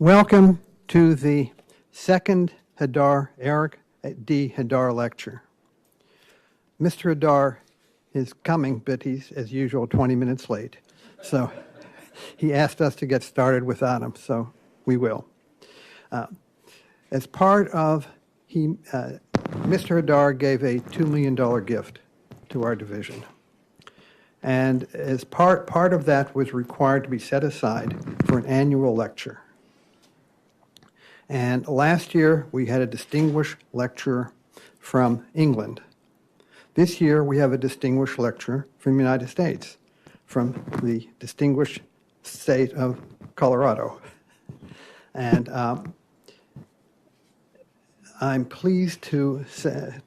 Welcome to the second Hadar, Eric D. Hadar lecture. Mr. Hadar is coming, but he's, as usual, 20 minutes late. So he asked us to get started without him, so we will. As part of, Mr. Hadar gave a $2 million gift to our division. And as part of that was required to be set aside for an annual lecture. And last year, we had a distinguished lecturer from England. This year, we have a distinguished lecturer from the United States, from the distinguished state of Colorado. And I'm pleased to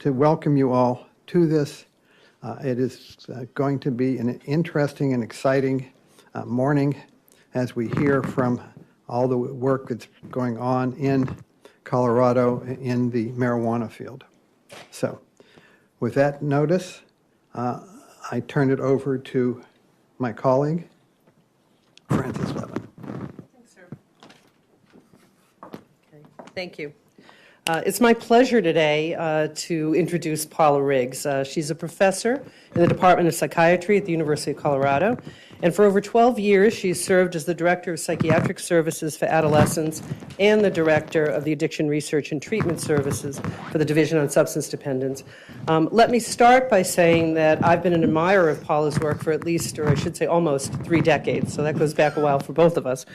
welcome you all to this. It is going to be an interesting and exciting morning as we hear from all the work that's going on in Colorado in the marijuana field. So with that notice, I turn it over to my colleague, Francis Levin. Thanks, sir. Okay, thank you. It's my pleasure today to introduce Paula Riggs. She's a professor in the Department of Psychiatry at the University of Colorado. And for over 12 years, she's served as the Director of Psychiatric Services for Adolescents and the Director of the Addiction Research and Treatment Services for the Division on Substance Dependence. Let me start by saying that I've been an admirer of Paula's work for at least, or I should say almost, 3 decades, so that goes back a while for both of us.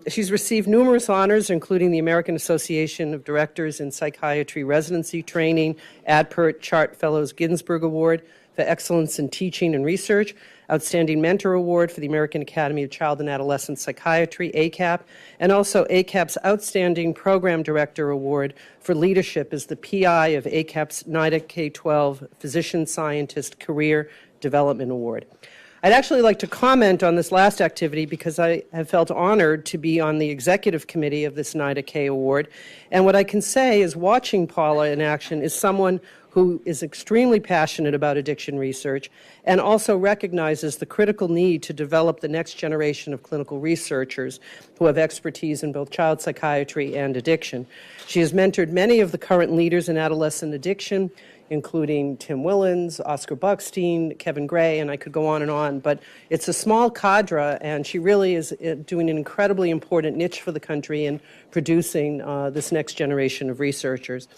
She's received numerous honors, including the American Association of Directors in Psychiatry Residency Training, ADPERT Chart Fellows Ginsburg Award for Excellence in Teaching and Research, Outstanding Mentor Award for the American Academy of Child and Adolescent Psychiatry, ACAP, and also ACAP's Outstanding Program Director Award for Leadership as the PI of ACAP's NIDA K-12 Physician Scientist Career Development Award. I'd actually like to comment on this last activity because I have felt honored to be on the executive committee of this NIDA K Award. And what I can say is watching Paula in action is someone who is extremely passionate about addiction research and also recognizes the critical need to develop the next generation of clinical researchers who have expertise in both child psychiatry and addiction. She has mentored many of the current leaders in adolescent addiction, including Tim Willens, Oscar Buckstein, Kevin Gray, and I could go on, but it's a small cadre, and she really is doing an incredibly important niche for the country in producing this next generation of researchers.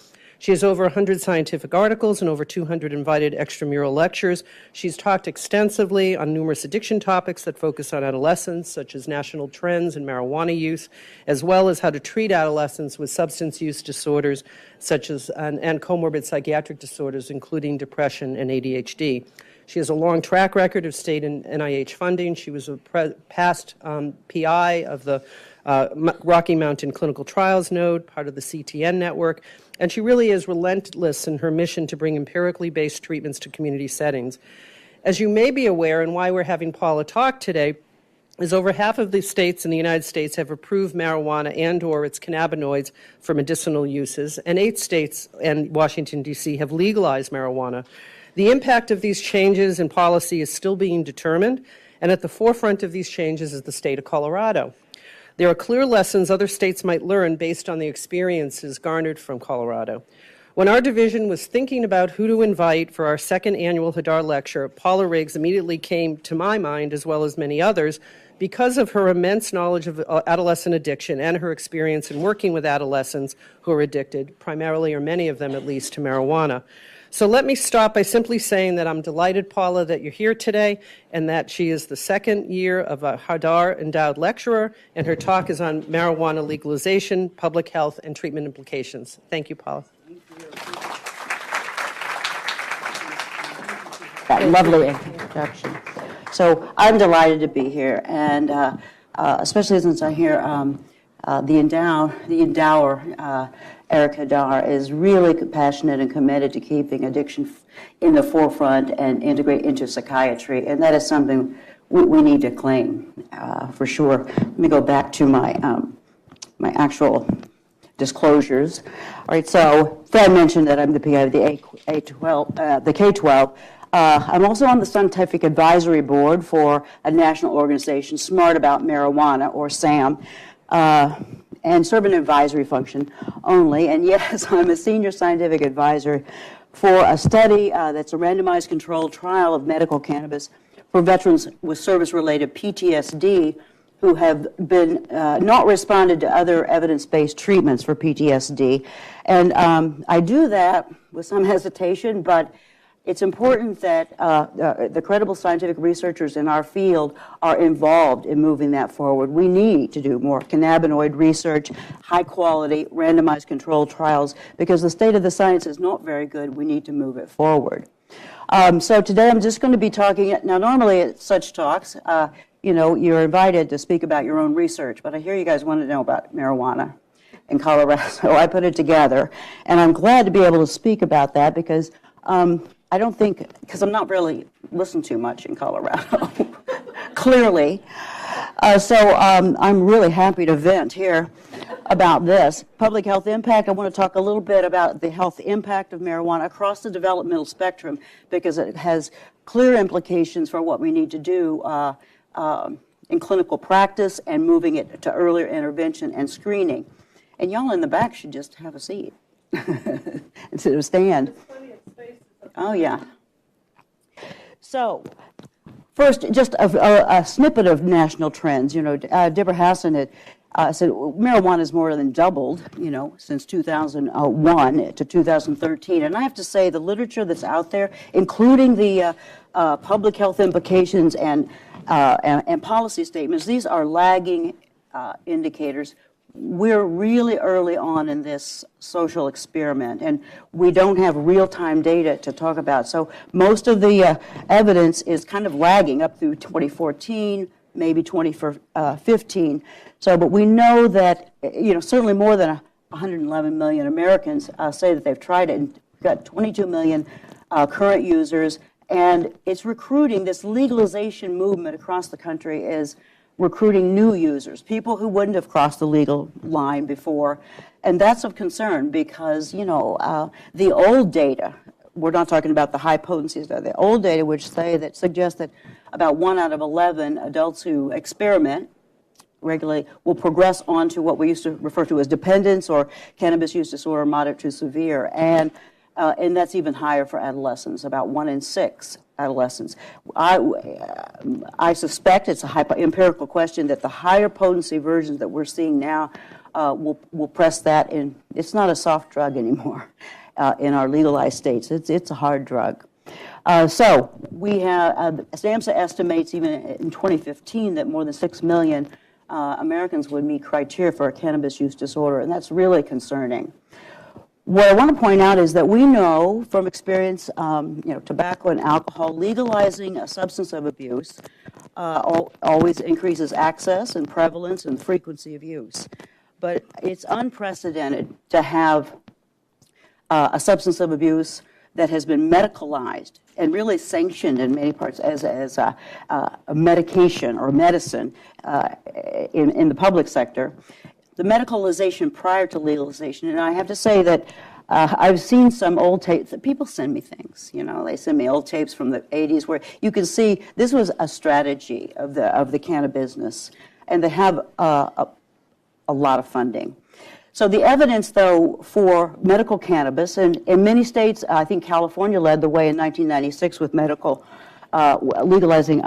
She has over 100 scientific articles and over 200 invited extramural lectures. She's talked extensively on numerous addiction topics that focus on adolescents, such as national trends in marijuana use, as well as how to treat adolescents with substance use disorders, such as and comorbid psychiatric disorders, including depression and ADHD. She has a long track record of state and NIH funding. She was a past PI of the Rocky Mountain Clinical Trials Node, part of the CTN network, and she really is relentless in her mission to bring empirically based treatments to community settings. As you may be aware, and why we're having Paula talk today, is over half of the states in the United States have approved marijuana and or its cannabinoids for medicinal uses, and 8 states and Washington, D.C. have legalized marijuana. The impact of these changes in policy is still being determined, and at the forefront of these changes is the state of Colorado. There are clear lessons other states might learn based on the experiences garnered from Colorado. When our division was thinking about who to invite for our second annual Hadar lecture, Paula Riggs immediately came to my mind, as well as many others, because of her immense knowledge of adolescent addiction and her experience in working with adolescents who are addicted, primarily or many of them at least, to marijuana. So let me start by simply saying that I'm delighted, Paula, that you're here today and that she is the second year of a Hadar endowed lecturer, and her talk is on marijuana legalization, public health, and treatment implications. Thank you, Paula. That lovely introduction. So I'm delighted to be here, and especially since I hear the endower, Eric Hadar, is really passionate and committed to keeping addiction in the forefront and integrate into psychiatry, and that is something we need to claim for sure. Let me go back to my my actual disclosures. All right, so Fred mentioned that I'm the PI of the K-12. I'm also on the Scientific Advisory Board for a national organization, Smart About Marijuana, or SAM. and serve an advisory function only. And yes, I'm a senior scientific advisor for a study that's a randomized controlled trial of medical cannabis for veterans with service-related PTSD who have been not responded to other evidence-based treatments for PTSD. And I do that with some hesitation, but it's important that the credible scientific researchers in our field are involved in moving that forward. We need to do more cannabinoid research, high-quality, randomized controlled trials, because the state of the science is not very good. We need to move it forward. So today I'm just going to be talking, now normally at such talks, you're invited to speak about your own research, but I hear you guys want to know about marijuana in Colorado, so I put it together. And I'm glad to be able to speak about that because I don't think, because I'm not really listened to much in Colorado, clearly. So I'm really happy to vent here about this. Public health impact, I want to talk a little bit about the health impact of marijuana across the developmental spectrum because it has clear implications for what we need to do in clinical practice and moving it to earlier intervention and screening. And y'all in the back should just have a seat instead of stand. Oh, yeah. So, first, just a snippet of national trends. Deborah Hassan had said marijuana has more than doubled, since 2001 to 2013. And I have to say the literature that's out there, including the public health implications and policy statements, these are lagging indicators. We're really early on in this social experiment, and we don't have real-time data to talk about. So most of the evidence is kind of lagging up through 2014, maybe 2015. But we know that, certainly more than 111 million Americans say that they've tried it, and we've got 22 million current users, and it's recruiting. This legalization movement across the country is recruiting new users, people who wouldn't have crossed the legal line before. And that's of concern because, the old data, we're not talking about the high potencies, the old data which suggest that about 1 out of 11 adults who experiment regularly will progress on to what we used to refer to as dependence or cannabis use disorder, moderate to severe. And that's even higher for adolescents, about 1 in 6 adolescents. I suspect it's a empirical question that the higher potency versions that we're seeing now will press that in. It's not a soft drug anymore in our legalized states. It's a hard drug. So we have, SAMHSA estimates even in 2015 that more than 6 million Americans would meet criteria for a cannabis use disorder, and that's really concerning. What I want to point out is that we know from experience, tobacco and alcohol, legalizing a substance of abuse always increases access and prevalence and frequency of use. But it's unprecedented to have a substance of abuse that has been medicalized and really sanctioned in many parts as a medication or medicine in the public sector. The medicalization prior to legalization, and I have to say that I've seen some old tapes that people send me things. They send me old tapes from the 80s where you can see this was a strategy of the cannabis business, and they have a lot of funding. So the evidence, though, for medical cannabis, and in many states, I think California led the way in 1996 with legalizing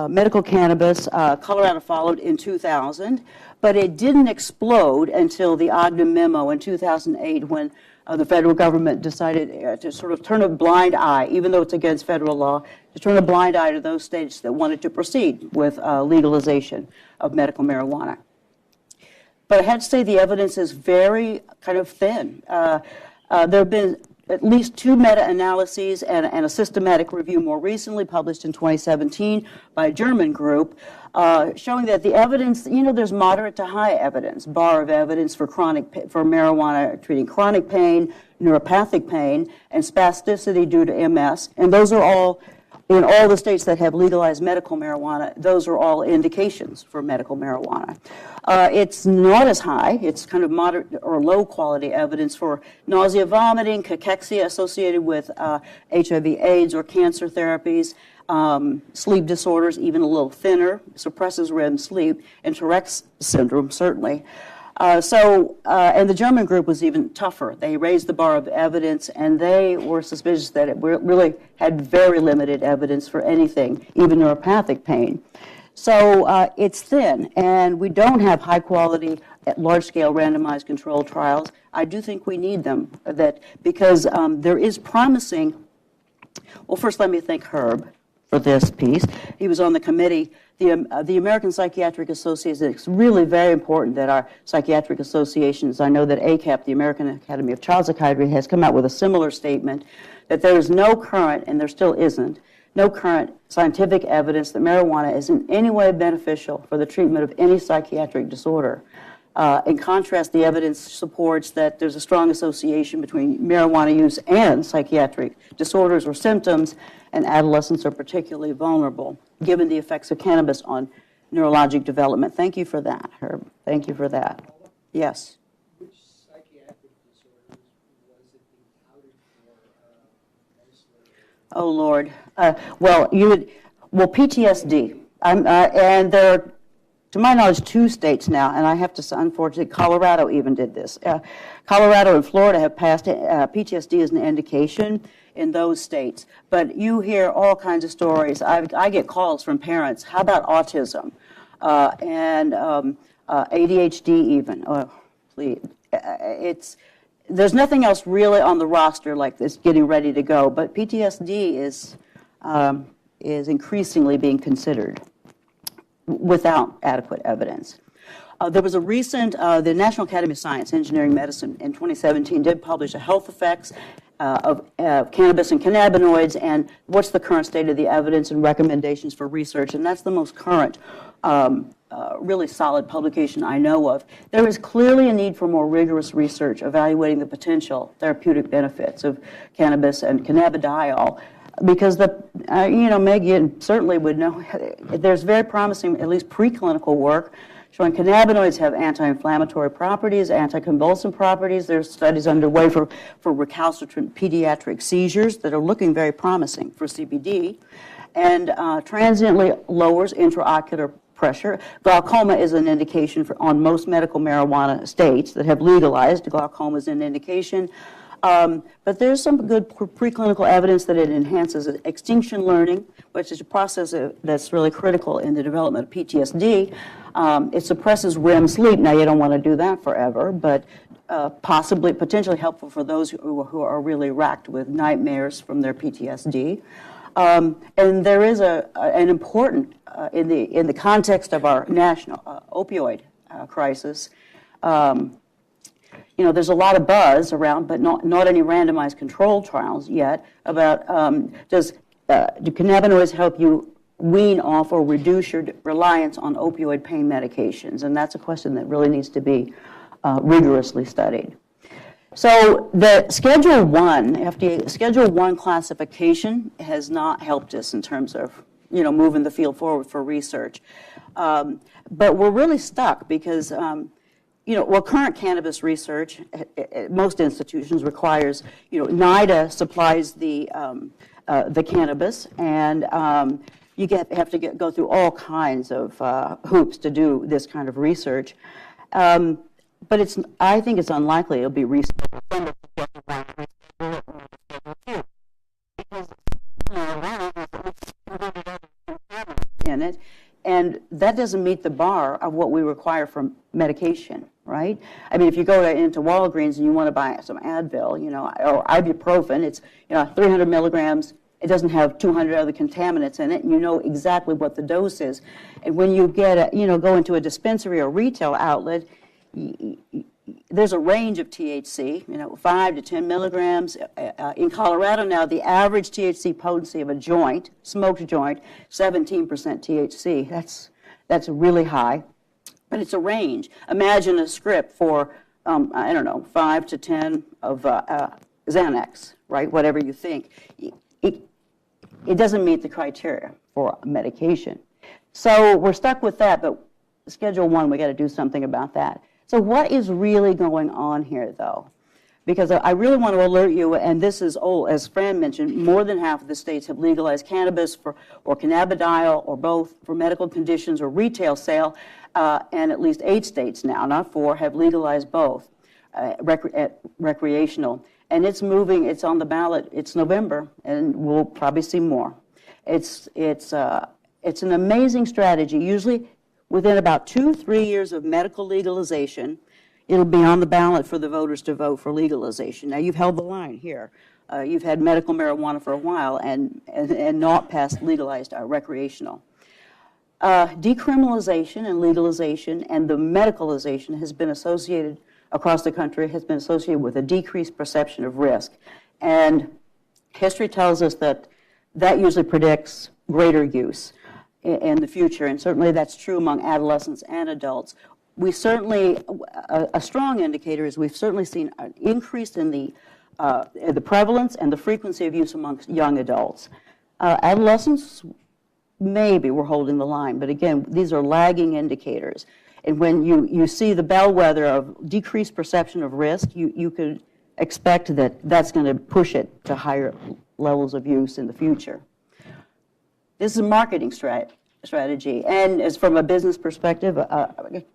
medical cannabis. Colorado followed in 2000. But it didn't explode until the Ogden memo in 2008 when the federal government decided to sort of turn a blind eye, even though it's against federal law, to turn a blind eye to those states that wanted to proceed with legalization of medical marijuana. But I had to say the evidence is very kind of thin. There have been at least 2 meta-analyses and a systematic review more recently published in 2017 by a German group showing that the evidence, there's moderate to high evidence, bar of evidence for marijuana treating chronic pain, neuropathic pain, and spasticity due to MS. And those are all, in all the states that have legalized medical marijuana, those are all indications for medical marijuana. It's not as high. It's kind of moderate or low quality evidence for nausea, vomiting, cachexia associated with HIV/AIDS or cancer therapies, sleep disorders, even a little thinner, suppresses REM sleep, and Tourette's syndrome, certainly. And the German group was even tougher. They raised the bar of evidence, and they were suspicious that it really had very limited evidence for anything, even neuropathic pain. So it's thin, and we don't have high-quality, large-scale randomized controlled trials. I do think we need them, because there is promising. Well, first let me thank Herb for this piece. He was on the committee. The American Psychiatric Association, it's really very important that our psychiatric associations, I know that ACAP, the American Academy of Child Psychiatry, has come out with a similar statement that there is no current, and there still isn't, no current scientific evidence that marijuana is in any way beneficial for the treatment of any psychiatric disorder. In contrast, the evidence supports that there's a strong association between marijuana use and psychiatric disorders or symptoms, and adolescents are particularly vulnerable, given the effects of cannabis on neurologic development. Thank you for that, Herb. Thank you for that. Yes. Which psychiatric disorders was it being touted for mostly? Oh, Lord. PTSD. And there are, to my knowledge, 2 states now, and I have to say, unfortunately, Colorado even did this. Colorado and Florida have passed PTSD as an indication in those states. But you hear all kinds of stories. I get calls from parents. How about autism? And ADHD even. Oh, please. There's nothing else really on the roster like this getting ready to go, but PTSD is increasingly being considered without adequate evidence. There was a recent, the National Academy of Science, Engineering, Medicine in 2017 did publish a health effects of cannabis and cannabinoids and what's the current state of the evidence and recommendations for research, and that's the most current, really solid publication I know of. There is clearly a need for more rigorous research evaluating the potential therapeutic benefits of cannabis and cannabidiol, because Meg, you certainly would know, there's very promising, at least preclinical work, showing cannabinoids have anti-inflammatory properties, anticonvulsant properties. There's studies underway for recalcitrant pediatric seizures that are looking very promising for CBD, and transiently lowers intraocular pressure. Glaucoma is an indication on most medical marijuana states that have legalized. Glaucoma is an indication. But there's some good preclinical evidence that it enhances extinction learning, which is a process that's really critical in the development of PTSD. It suppresses REM sleep. Now, you don't want to do that forever, but potentially helpful for those who are really racked with nightmares from their PTSD. And there is an important, in the context of our national opioid crisis, there's a lot of buzz around, but not any randomized controlled trials yet about do cannabinoids help you wean off or reduce your reliance on opioid pain medications? And that's a question that really needs to be rigorously studied. So the Schedule 1, FDA Schedule 1 classification has not helped us in terms of, moving the field forward for research. But we're really stuck because current cannabis research at most institutions requires, NIDA supplies the cannabis, and you have to go through all kinds of hoops to do this kind of research. But I think it's unlikely it'll be rescheduled. In it, and that doesn't meet the bar of what we require for medication, right? I mean, if you go into Walgreens and you want to buy some Advil, or ibuprofen, it's 300 milligrams. It doesn't have 200 other contaminants in it, and you know exactly what the dose is. And when you go into a dispensary or retail outlet, there's a range of THC, 5 to 10 milligrams. In Colorado now, the average THC potency of a joint, smoked joint, 17% THC. That's really high, but it's a range. Imagine a script for, 5 to 10 of Xanax, right? Whatever you think. It doesn't meet the criteria for medication. So we're stuck with that, but Schedule 1, we got to do something about that. So what is really going on here, though? because I really want to alert you, and this is old, as Fran mentioned, more than half of the states have legalized cannabis or cannabidiol or both for medical conditions or retail sale, and at least 8 states now, not 4, have legalized both recreational. And it's moving, it's on the ballot, it's November, and we'll probably see more. It's an amazing strategy. Usually within about 2-3 years of medical legalization, it'll be on the ballot for the voters to vote for legalization. Now, you've held the line here. You've had medical marijuana for a while and not passed legalized recreational. Decriminalization and legalization and the medicalization has been associated across the country, has been associated with a decreased perception of risk. And history tells us that that usually predicts greater use in the future, and certainly that's true among adolescents and adults. We certainly, a strong indicator is we've certainly seen an increase in the prevalence and the frequency of use amongst young adults. Adolescents, maybe we're holding the line, but again, these are lagging indicators. And when you see the bellwether of decreased perception of risk, you could expect that that's going to push it to higher levels of use in the future. This is a marketing strategy, and as from a business perspective,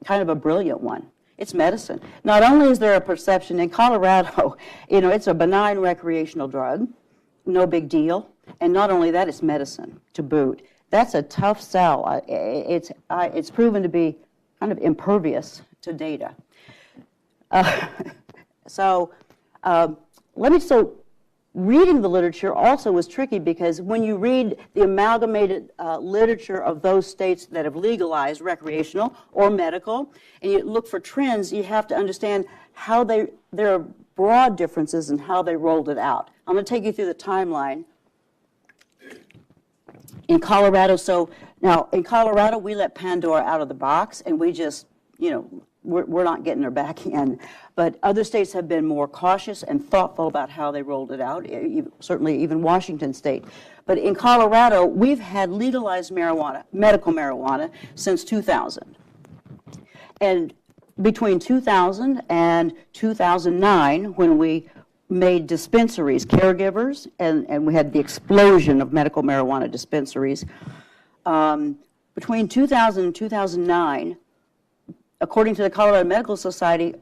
kind of a brilliant one. It's medicine. Not only is there a perception in Colorado, it's a benign recreational drug, no big deal, and not only that, it's medicine to boot. That's a tough sell. It's proven to be kind of impervious to data. Reading the literature also was tricky because when you read the amalgamated literature of those states that have legalized recreational or medical, and you look for trends, you have to understand how there are broad differences in how they rolled it out. I'm going to take you through the timeline. In Colorado, in Colorado, we let Pandora out of the box, and we just, we're not getting her back in. But other states have been more cautious and thoughtful about how they rolled it out, certainly even Washington State. But in Colorado, we've had legalized marijuana, medical marijuana, since 2000. And between 2000 and 2009, when we made dispensaries, caregivers, and we had the explosion of medical marijuana dispensaries, between 2000 and 2009, according to the Colorado Medical Society,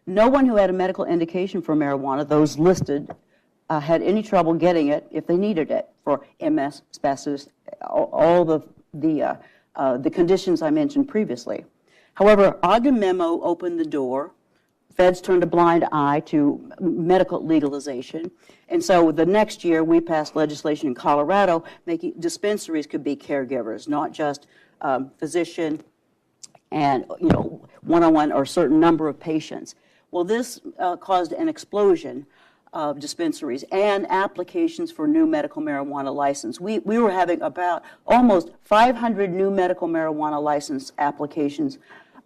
no one who had a medical indication for marijuana, those listed, had any trouble getting it if they needed it for MS, spasticity, all the conditions I mentioned previously. However, Ogden Memo opened the door. Feds turned a blind eye to medical legalization. And so the next year, we passed legislation in Colorado making dispensaries could be caregivers, not just physician and one-on-one or a certain number of patients. Well, this caused an explosion of dispensaries and applications for new medical marijuana license. We were having about almost 500 new medical marijuana license applications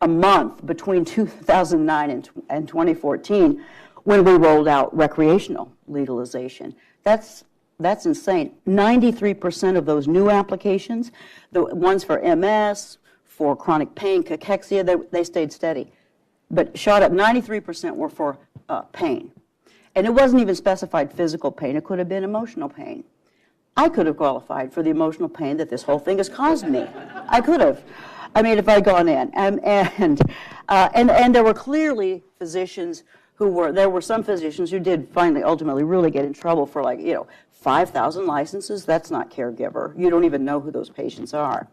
a month between 2009 and 2014 when we rolled out recreational legalization. That's insane. 93% of those new applications, the ones for MS, for chronic pain, cachexia, they stayed steady. But shot up, 93% were for pain. And it wasn't even specified physical pain. It could have been emotional pain. I could have qualified for the emotional pain that this whole thing has caused me. I could have. I mean, if I'd gone in. And there were clearly physicians there were some physicians who did finally ultimately really get in trouble for 5,000 licenses. That's not caregiver. You don't even know who those patients are.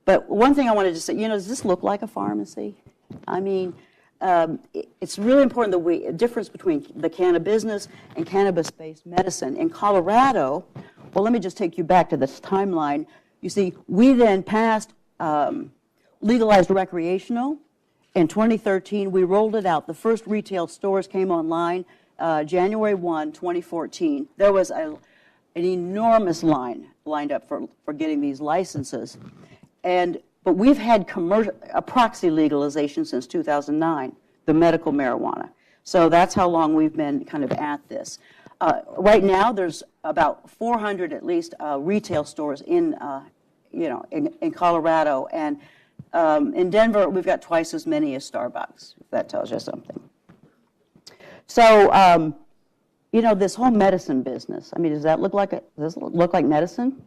But one thing I wanted to say, does this look like a pharmacy? I mean, it's really important the difference between the cannabis and cannabis-based medicine. In Colorado, well, let me just take you back to this timeline. You see, we then passed legalized recreational. In 2013, we rolled it out. The first retail stores came online January 1, 2014. There was an enormous line lined up for getting these licenses. But we've had a proxy legalization since 2009, the medical marijuana. So that's how long we've been kind of at this. Right now, there's about 400 at least retail stores in Colorado, and in Denver we've got twice as many as Starbucks. If that tells you something. So, you know, this whole medicine business, I mean, does that look like medicine?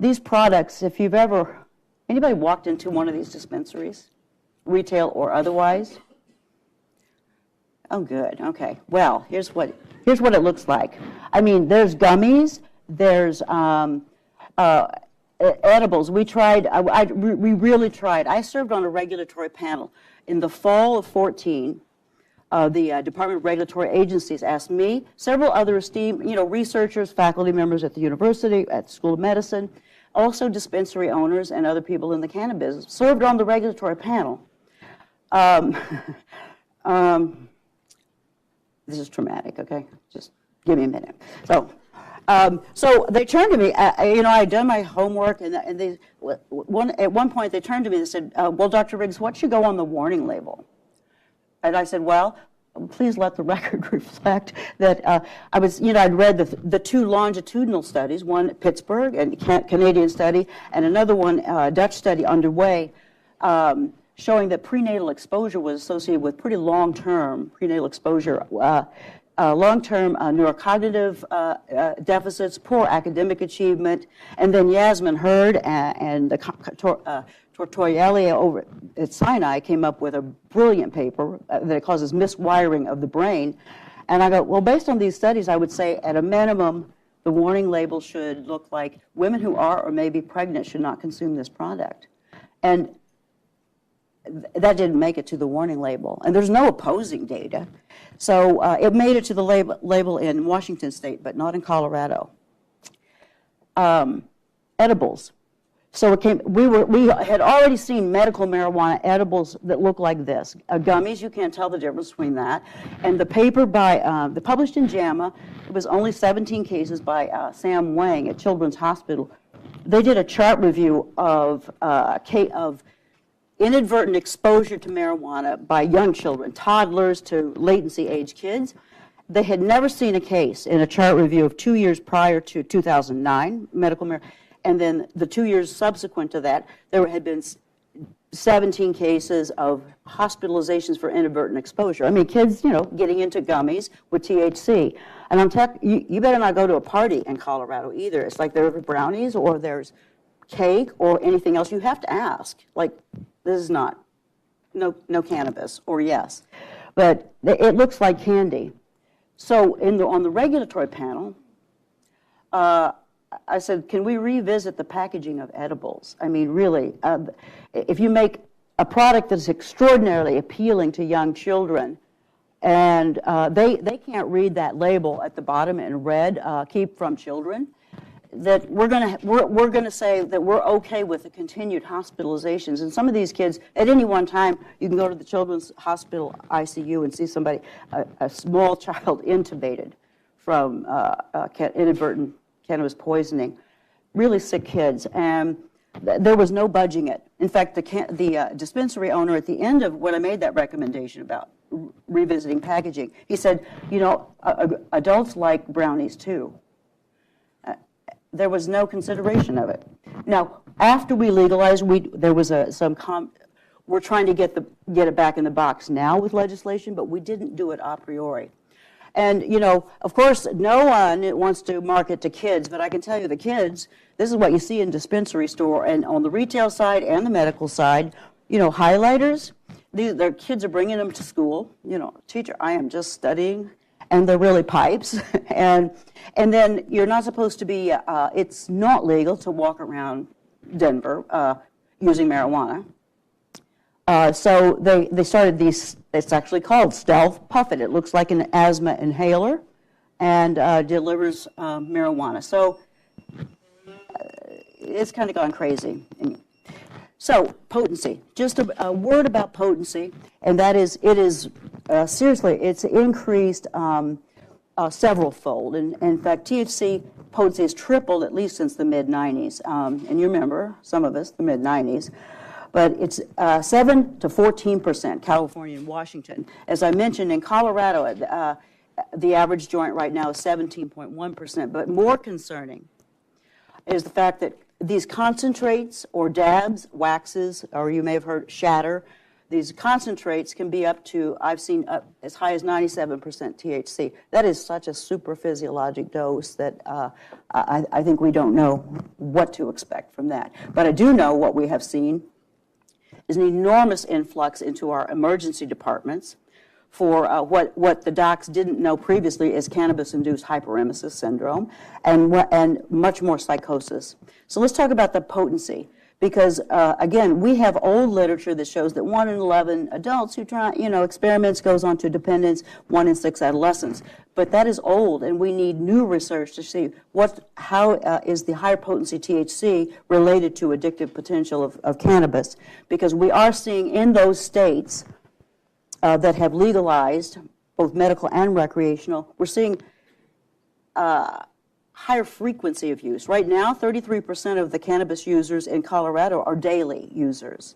These products, if you've ever, anybody walked into one of these dispensaries, retail or otherwise? Oh, good, okay. Well, here's what it looks like. I mean, there's gummies, there's edibles. We tried, we really tried. I served on a regulatory panel in the fall of 14. The Department of Regulatory Agencies asked me, several other esteemed, you know, researchers, faculty members at the university, at the School of Medicine, also dispensary owners and other people in the cannabis, served on the regulatory panel. This is traumatic, okay? Just give me a minute. So they turned to me, you know, I had done my homework, and they, at one point they turned to me and said, well, Dr. Riggs, what should go on the warning label? And I said, well, please let the record reflect that I was, you know, I'd read the two longitudinal studies, one at Pittsburgh, and Canadian study, and another one, Dutch study underway, showing that prenatal exposure was associated with pretty long-term prenatal exposure, long-term neurocognitive deficits, poor academic achievement, and then Yasmin Hurd and Tortorielli over at Sinai came up with a brilliant paper that causes miswiring of the brain. And I go, well, based on these studies, I would say at a minimum, the warning label should look like women who are or may be pregnant should not consume this product. And that didn't make it to the warning label. And there's no opposing data. So it made it to the label in Washington State, but not in Colorado. Edibles. So it came, we had already seen medical marijuana edibles that look like this. Gummies, you can't tell the difference between that. And the paper by, the published in JAMA, it was only 17 cases by Sam Wang at Children's Hospital. They did a chart review of inadvertent exposure to marijuana by young children, toddlers to latency age kids. They had never seen a case in a chart review of 2 years prior to 2009, medical marijuana. And then the 2 years subsequent to that, there had been 17 cases of hospitalizations for inadvertent exposure. I mean, kids, you know, getting into gummies with THC. And I'm telling you, you better not go to a party in Colorado either. It's like there are brownies or there's cake or anything else. You have to ask, like, this is not, no cannabis, or yes. But it looks like candy. So on the regulatory panel, I said, can we revisit the packaging of edibles? I mean, really, if you make a product that's extraordinarily appealing to young children, and they can't read that label at the bottom in red, keep from children, that we're gonna say that we're okay with the continued hospitalizations. And some of these kids, at any one time, you can go to the Children's Hospital ICU and see somebody, a small child intubated from inadvertent cannabis poisoning, really sick kids, and there was no budging it. In fact, the dispensary owner at the end of when I made that recommendation about revisiting packaging, he said, you know, adults like brownies too. There was no consideration of it. Now, after we legalized, there was we're trying to get it back in the box now with legislation, but we didn't do it a priori. And, you know, of course, no one wants to market to kids, but I can tell you the kids, this is what you see in dispensary store and on the retail side and the medical side, you know, highlighters, their kids are bringing them to school. You know, teacher, I am just studying, and they're really pipes. and then you're not supposed to be, it's not legal to walk around Denver using marijuana. So they started these, it's actually called Stealth Puff It. It looks like an asthma inhaler and delivers marijuana. So it's kind of gone crazy. So potency, just a word about potency, and that is, it is, seriously, it's increased several fold. And in fact, THC potency has tripled at least since the mid-90s. And you remember, some of us, the mid-90s. But it's 7 to 14%, California and Washington. As I mentioned, in Colorado, the average joint right now is 17.1%. But more concerning is the fact that these concentrates or dabs, waxes, or you may have heard shatter, these concentrates can be up to, I've seen up as high as 97% THC. That is such a super physiologic dose that I think we don't know what to expect from that. But I do know what we have seen is an enormous influx into our emergency departments for what the docs didn't know previously is cannabis-induced hyperemesis syndrome and much more psychosis. So let's talk about the potency. Because, again, we have old literature that shows that 1 in 11 adults who try, experiments goes on to dependence, 1 in 6 adolescents. But that is old, and we need new research to see how is the higher potency THC related to addictive potential of cannabis. Because we are seeing in those states that have legalized both medical and recreational, we're seeing higher frequency of use. Right now, 33% of the cannabis users in Colorado are daily users.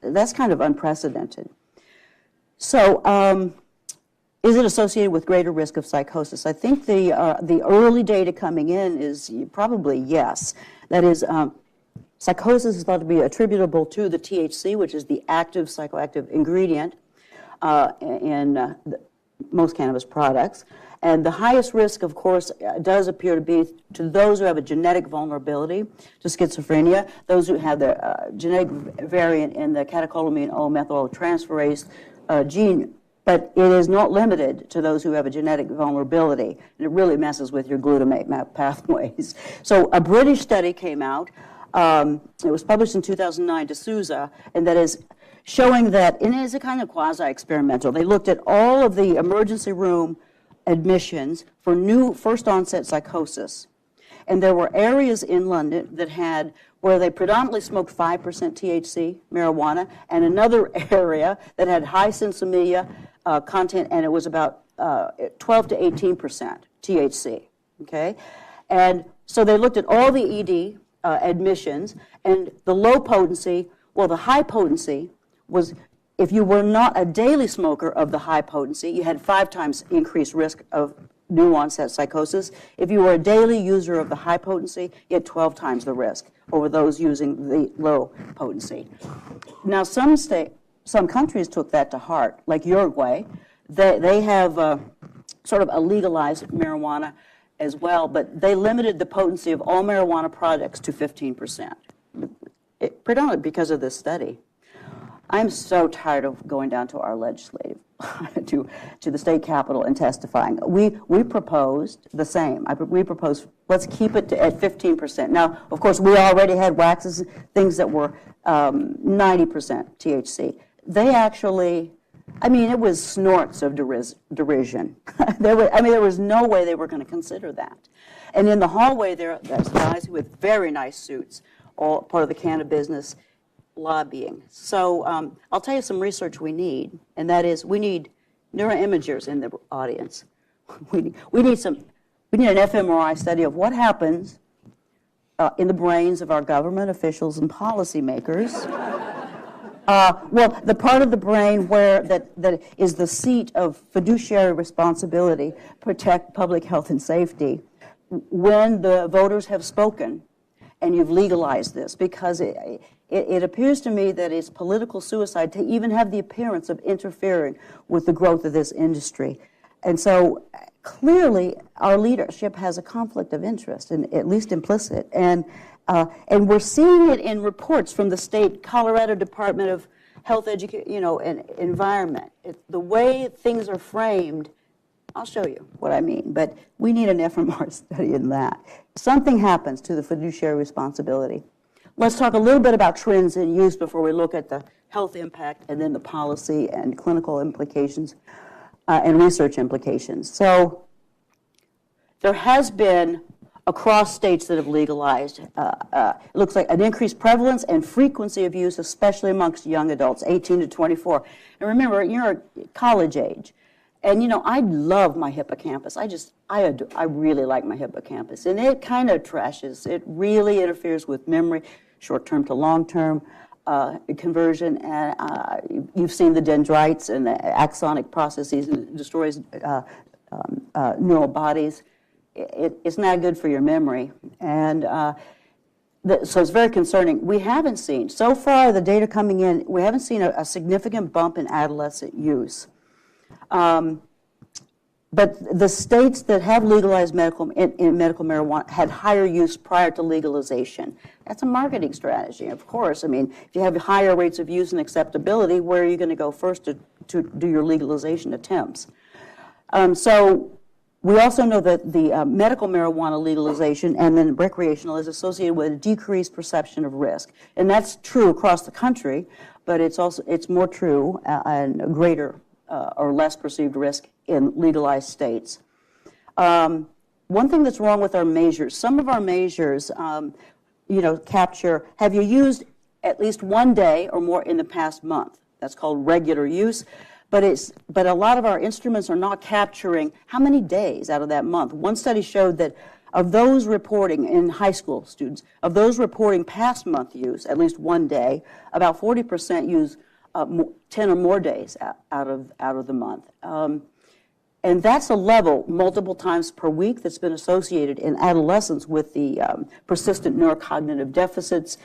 That's kind of unprecedented. So is it associated with greater risk of psychosis? I think the early data coming in is probably yes. That is, psychosis is thought to be attributable to the THC, which is the active psychoactive ingredient in most cannabis products. And the highest risk, of course, does appear to be to those who have a genetic vulnerability to schizophrenia, those who have the genetic variant in the catecholamine O-methyltransferase gene. But it is not limited to those who have a genetic vulnerability. And it really messes with your glutamate pathways. So a British study came out. It was published in 2009, D'Souza, and that is showing that, and it is a kind of quasi-experimental. They looked at all of the emergency room admissions for new first-onset psychosis. And there were areas in London that had, where they predominantly smoked 5% THC, marijuana, and another area that had high sinsemilla content, and it was about 12 to 18% THC, okay? And so they looked at all the ED admissions, and the low potency, well, the high potency was, if you were not a daily smoker of the high potency, you had 5 times increased risk of new onset psychosis. If you were a daily user of the high potency, you had 12 times the risk over those using the low potency. Now, some countries took that to heart, like Uruguay. They have sort of a legalized marijuana as well, but they limited the potency of all marijuana products to 15%, predominantly because of this study. I'm so tired of going down to our legislative, to the state capitol and testifying. We proposed the same. We proposed, let's keep it at 15%. Now, of course, we already had waxes, things that were 90% THC. They actually, it was snorts of derision. There was no way they were going to consider that. And in the hallway there's guys with very nice suits, all part of the cannabis business, lobbying. So I'll tell you some research we need, and that is we need neuroimagers in the audience. We need an fMRI study of what happens in the brains of our government officials and policymakers. Well, the part of the brain where that is the seat of fiduciary responsibility, protect public health and safety, when the voters have spoken and you've legalized this, because it appears to me that it's political suicide to even have the appearance of interfering with the growth of this industry. And so clearly our leadership has a conflict of interest, and at least implicit. And we're seeing it in reports from the state Colorado Department of Health, Education, and Environment. The way things are framed, I'll show you what I mean, but we need an fMRI study in that. Something happens to the fiduciary responsibility. Let's talk a little bit about trends in use before we look at the health impact and then the policy and clinical implications and research implications. So there has been, across states that have legalized, it looks like an increased prevalence and frequency of use, especially amongst young adults, 18 to 24. And remember, you're college age. And, I love my hippocampus. I really like my hippocampus. And it kind of trashes. It really interferes with memory, short-term to long-term conversion. And you've seen the dendrites and the axonic processes, and it destroys neural bodies. It's not good for your memory. And So it's very concerning. We haven't seen, so far the data coming in, we haven't seen a significant bump in adolescent use. But the states that have legalized medical marijuana had higher use prior to legalization. That's a marketing strategy, of course. I mean, if you have higher rates of use and acceptability, where are you going to go first to do your legalization attempts? So we also know that the medical marijuana legalization and then recreational is associated with a decreased perception of risk. And that's true across the country, but it's more true and a greater or less perceived risk in legalized states. One thing that's wrong with our measures, some of our measures, capture, have you used at least one day or more in the past month? That's called regular use. But a lot of our instruments are not capturing how many days out of that month. One study showed that of those reporting in high school students, of those reporting past month use, at least one day, about 40% use 10 or more days out of the month. And that's a level multiple times per week that's been associated in adolescents with the persistent neurocognitive deficits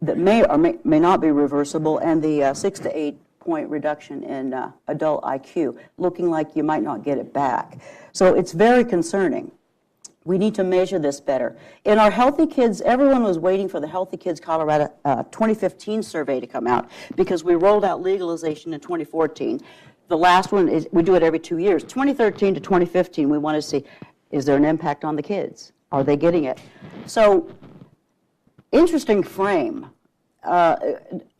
that may or may not be reversible, and the 6 to 8 point reduction in adult IQ, looking like you might not get it back. So it's very concerning. We need to measure this better. In our Healthy Kids, everyone was waiting for the Healthy Kids Colorado 2015 survey to come out because we rolled out legalization in 2014. The last one is, we do it every 2 years. 2013 to 2015, we want to see, is there an impact on the kids? Are they getting it? So, interesting frame.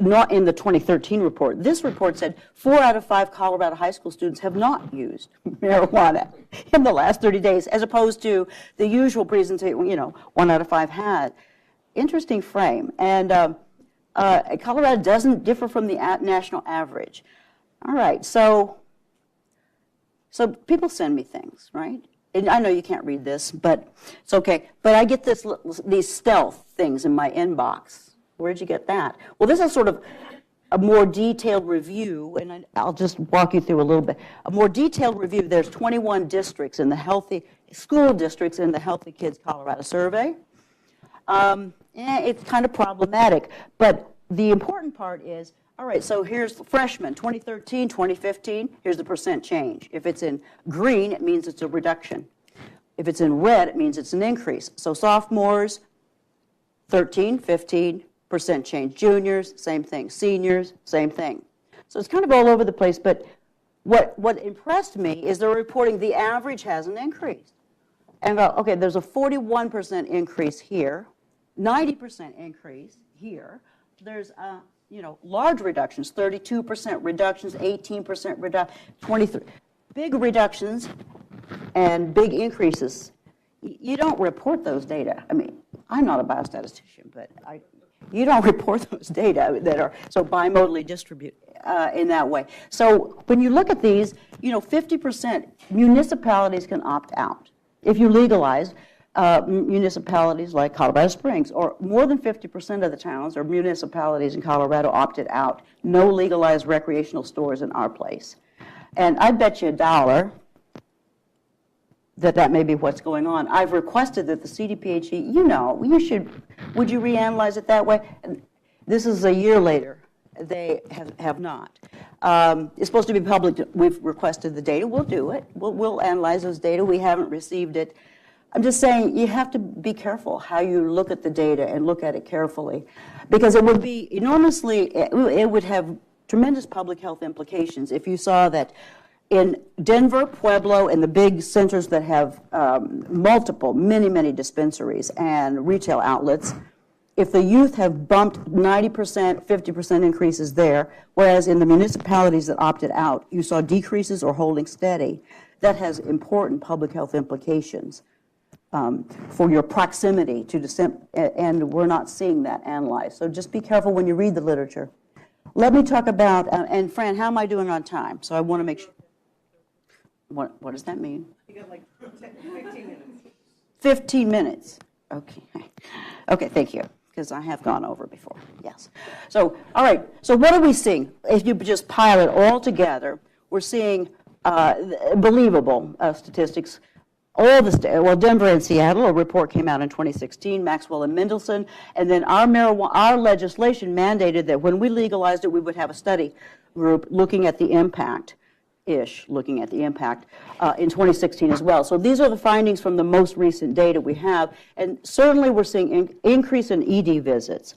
Not in the 2013 report. This report said 4 out of 5 Colorado high school students have not used marijuana in the last 30 days, as opposed to the usual presentation, 1 out of 5 had. Interesting frame. And Colorado doesn't differ from the national average. All right, so people send me things, right? And I know you can't read this, but it's okay. But I get these stealth things in my inbox. Where'd you get that? Well, this is sort of a more detailed review, and I'll just walk you through a little bit. A more detailed review. There's 21 districts in the Healthy School Districts in the Healthy Kids Colorado survey. It's kind of problematic, but the important part is, all right, so here's freshmen, 2013, 2015, here's the percent change. If it's in green, it means it's a reduction. If it's in red, it means it's an increase. So sophomores, 13, 15% change. Juniors, same thing. Seniors, same thing. So it's kind of all over the place, but what impressed me is they're reporting the average hasn't increased. And okay, there's a 41% increase here, 90% increase here. There's large reductions, 32% reductions, 18% reduction, 23. Big reductions and big increases. You don't report those data. I mean, I'm not a biostatistician, but you don't report those data that are so bimodally distributed in that way. So when you look at these, 50% municipalities can opt out. If you legalize, municipalities like Colorado Springs, or more than 50% of the towns or municipalities in Colorado opted out. No legalized recreational stores in our place. And I bet you $1 that may be what's going on. I've requested that the CDPHE, would you reanalyze it that way? And this is a year later. They have not. It's supposed to be public. We've requested the data. We'll do it. We'll analyze those data. We haven't received it. I'm just saying you have to be careful how you look at the data and look at it carefully, because it would be it would have tremendous public health implications if you saw that in Denver, Pueblo, and the big centers that have many dispensaries and retail outlets, if the youth have bumped 90%, 50% increases there, whereas in the municipalities that opted out, you saw decreases or holding steady, that has important public health implications for your proximity to and we're not seeing that analyzed. So just be careful when you read the literature. Let me talk about, and Fran, how am I doing on time? So I want to make sure. What does that mean? You got like 15 minutes. 15 minutes. Okay. Okay, thank you, because I have gone over before. Yes. So, all right. So what are we seeing? If you just pile it all together, we're seeing believable statistics. all the states, well, Denver and Seattle, a report came out in 2016, Maxwell and Mendelsohn, and then our legislation mandated that when we legalized it, we would have a study group looking at the impact in 2016 as well. So these are the findings from the most recent data we have, and certainly we're seeing increase in ED visits,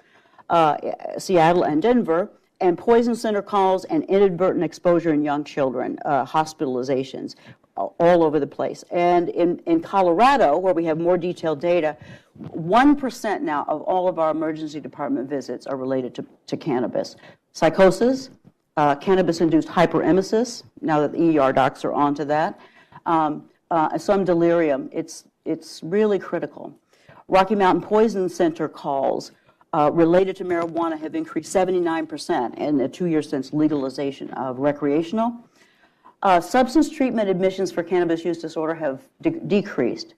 Seattle and Denver, and poison center calls and inadvertent exposure in young children, hospitalizations all over the place. And in Colorado, where we have more detailed data, 1% now of all of our emergency department visits are related to cannabis. Psychosis, cannabis-induced hyperemesis, now that the ER docs are onto that, some delirium. It's really critical. Rocky Mountain Poison Center calls related to marijuana have increased 79% in the 2 years since legalization of recreational. Substance treatment admissions for cannabis use disorder have decreased.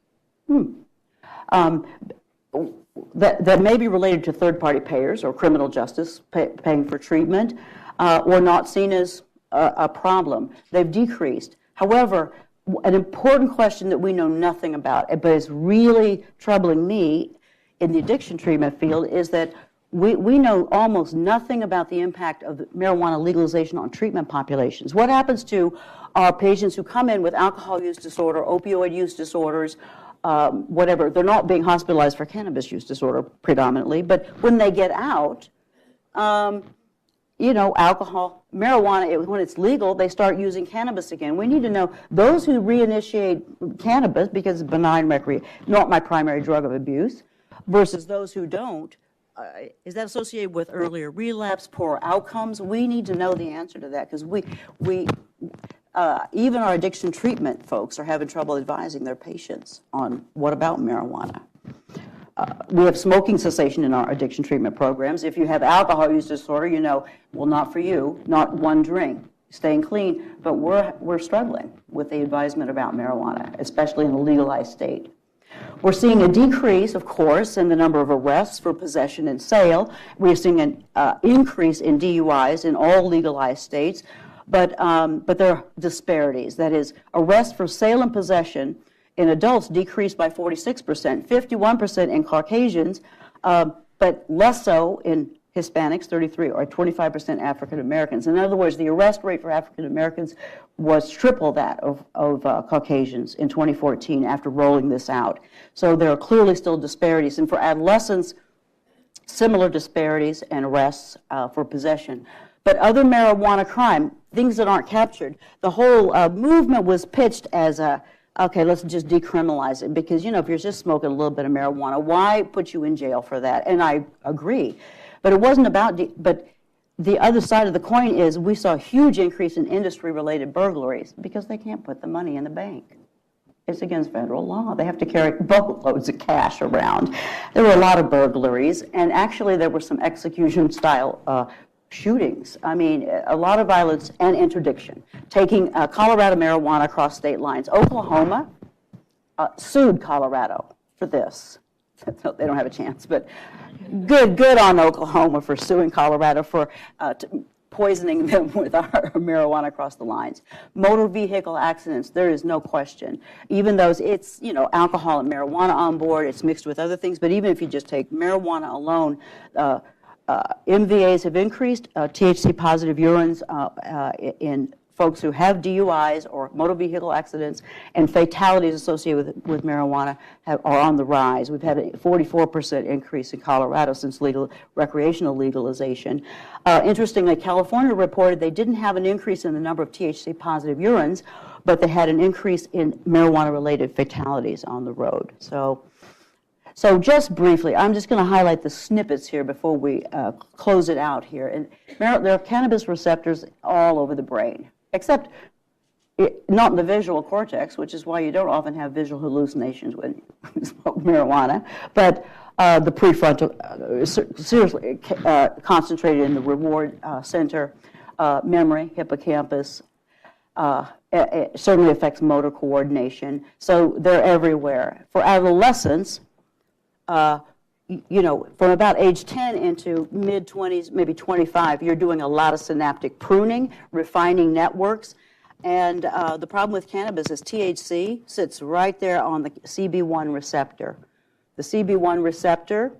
That may be related to third-party payers or criminal justice paying for treatment, or not seen as a problem. They've decreased. However, an important question that we know nothing about, but is really troubling me in the addiction treatment field, is that we know almost nothing about the impact of marijuana legalization on treatment populations. What happens to our patients who come in with alcohol use disorder, opioid use disorders, whatever? They're not being hospitalized for cannabis use disorder predominantly, but when they get out, alcohol, marijuana, when it's legal, they start using cannabis again. We need to know those who reinitiate cannabis because it's benign not my primary drug of abuse, versus those who don't. Is that associated with earlier relapse, poor outcomes? We need to know the answer to that, because even our addiction treatment folks are having trouble advising their patients on what about marijuana. We have smoking cessation in our addiction treatment programs. If you have alcohol use disorder, well, not for you, not one drink, staying clean, but we're struggling with the advisement about marijuana, especially in the legalized state. We're seeing a decrease, of course, in the number of arrests for possession and sale. We're seeing an increase in DUIs in all legalized states, but there are disparities. That is, arrests for sale and possession in adults decreased by 46%, 51% in Caucasians, but less so in Hispanics, 33, or 25% African Americans. In other words, the arrest rate for African Americans was triple that of Caucasians in 2014 after rolling this out. So there are clearly still disparities. And for adolescents, similar disparities and arrests for possession. But other marijuana crime, things that aren't captured, the whole movement was pitched as okay, let's just decriminalize it, because, if you're just smoking a little bit of marijuana, why put you in jail for that? And I agree. But it wasn't about, but the other side of the coin is we saw a huge increase in industry-related burglaries because they can't put the money in the bank. It's against federal law. They have to carry boatloads of cash around. There were a lot of burglaries, and actually there were some execution-style shootings. I mean, a lot of violence and interdiction. Taking Colorado marijuana across state lines. Oklahoma sued Colorado for this. They don't have a chance, but good on Oklahoma for suing Colorado for poisoning them with our marijuana across the lines. Motor vehicle accidents, there is no question. Even though it's, alcohol and marijuana on board, it's mixed with other things, but even if you just take marijuana alone, MVAs have increased, THC positive urines in folks who have DUIs or motor vehicle accidents, and fatalities associated with marijuana are on the rise. We've had a 44% increase in Colorado since recreational legalization. Interestingly, California reported they didn't have an increase in the number of THC positive urines, but they had an increase in marijuana-related fatalities on the road. So just briefly, I'm just going to highlight the snippets here before we close it out here. And there are cannabis receptors all over the brain, except not in the visual cortex, which is why you don't often have visual hallucinations when you smoke marijuana, but the prefrontal, seriously concentrated in the reward center, memory, hippocampus. It certainly affects motor coordination. So they're everywhere. For adolescents, from about age 10 into mid-20s, maybe 25, you're doing a lot of synaptic pruning, refining networks. And the problem with cannabis is THC sits right there on the CB1 receptor. The CB1 receptor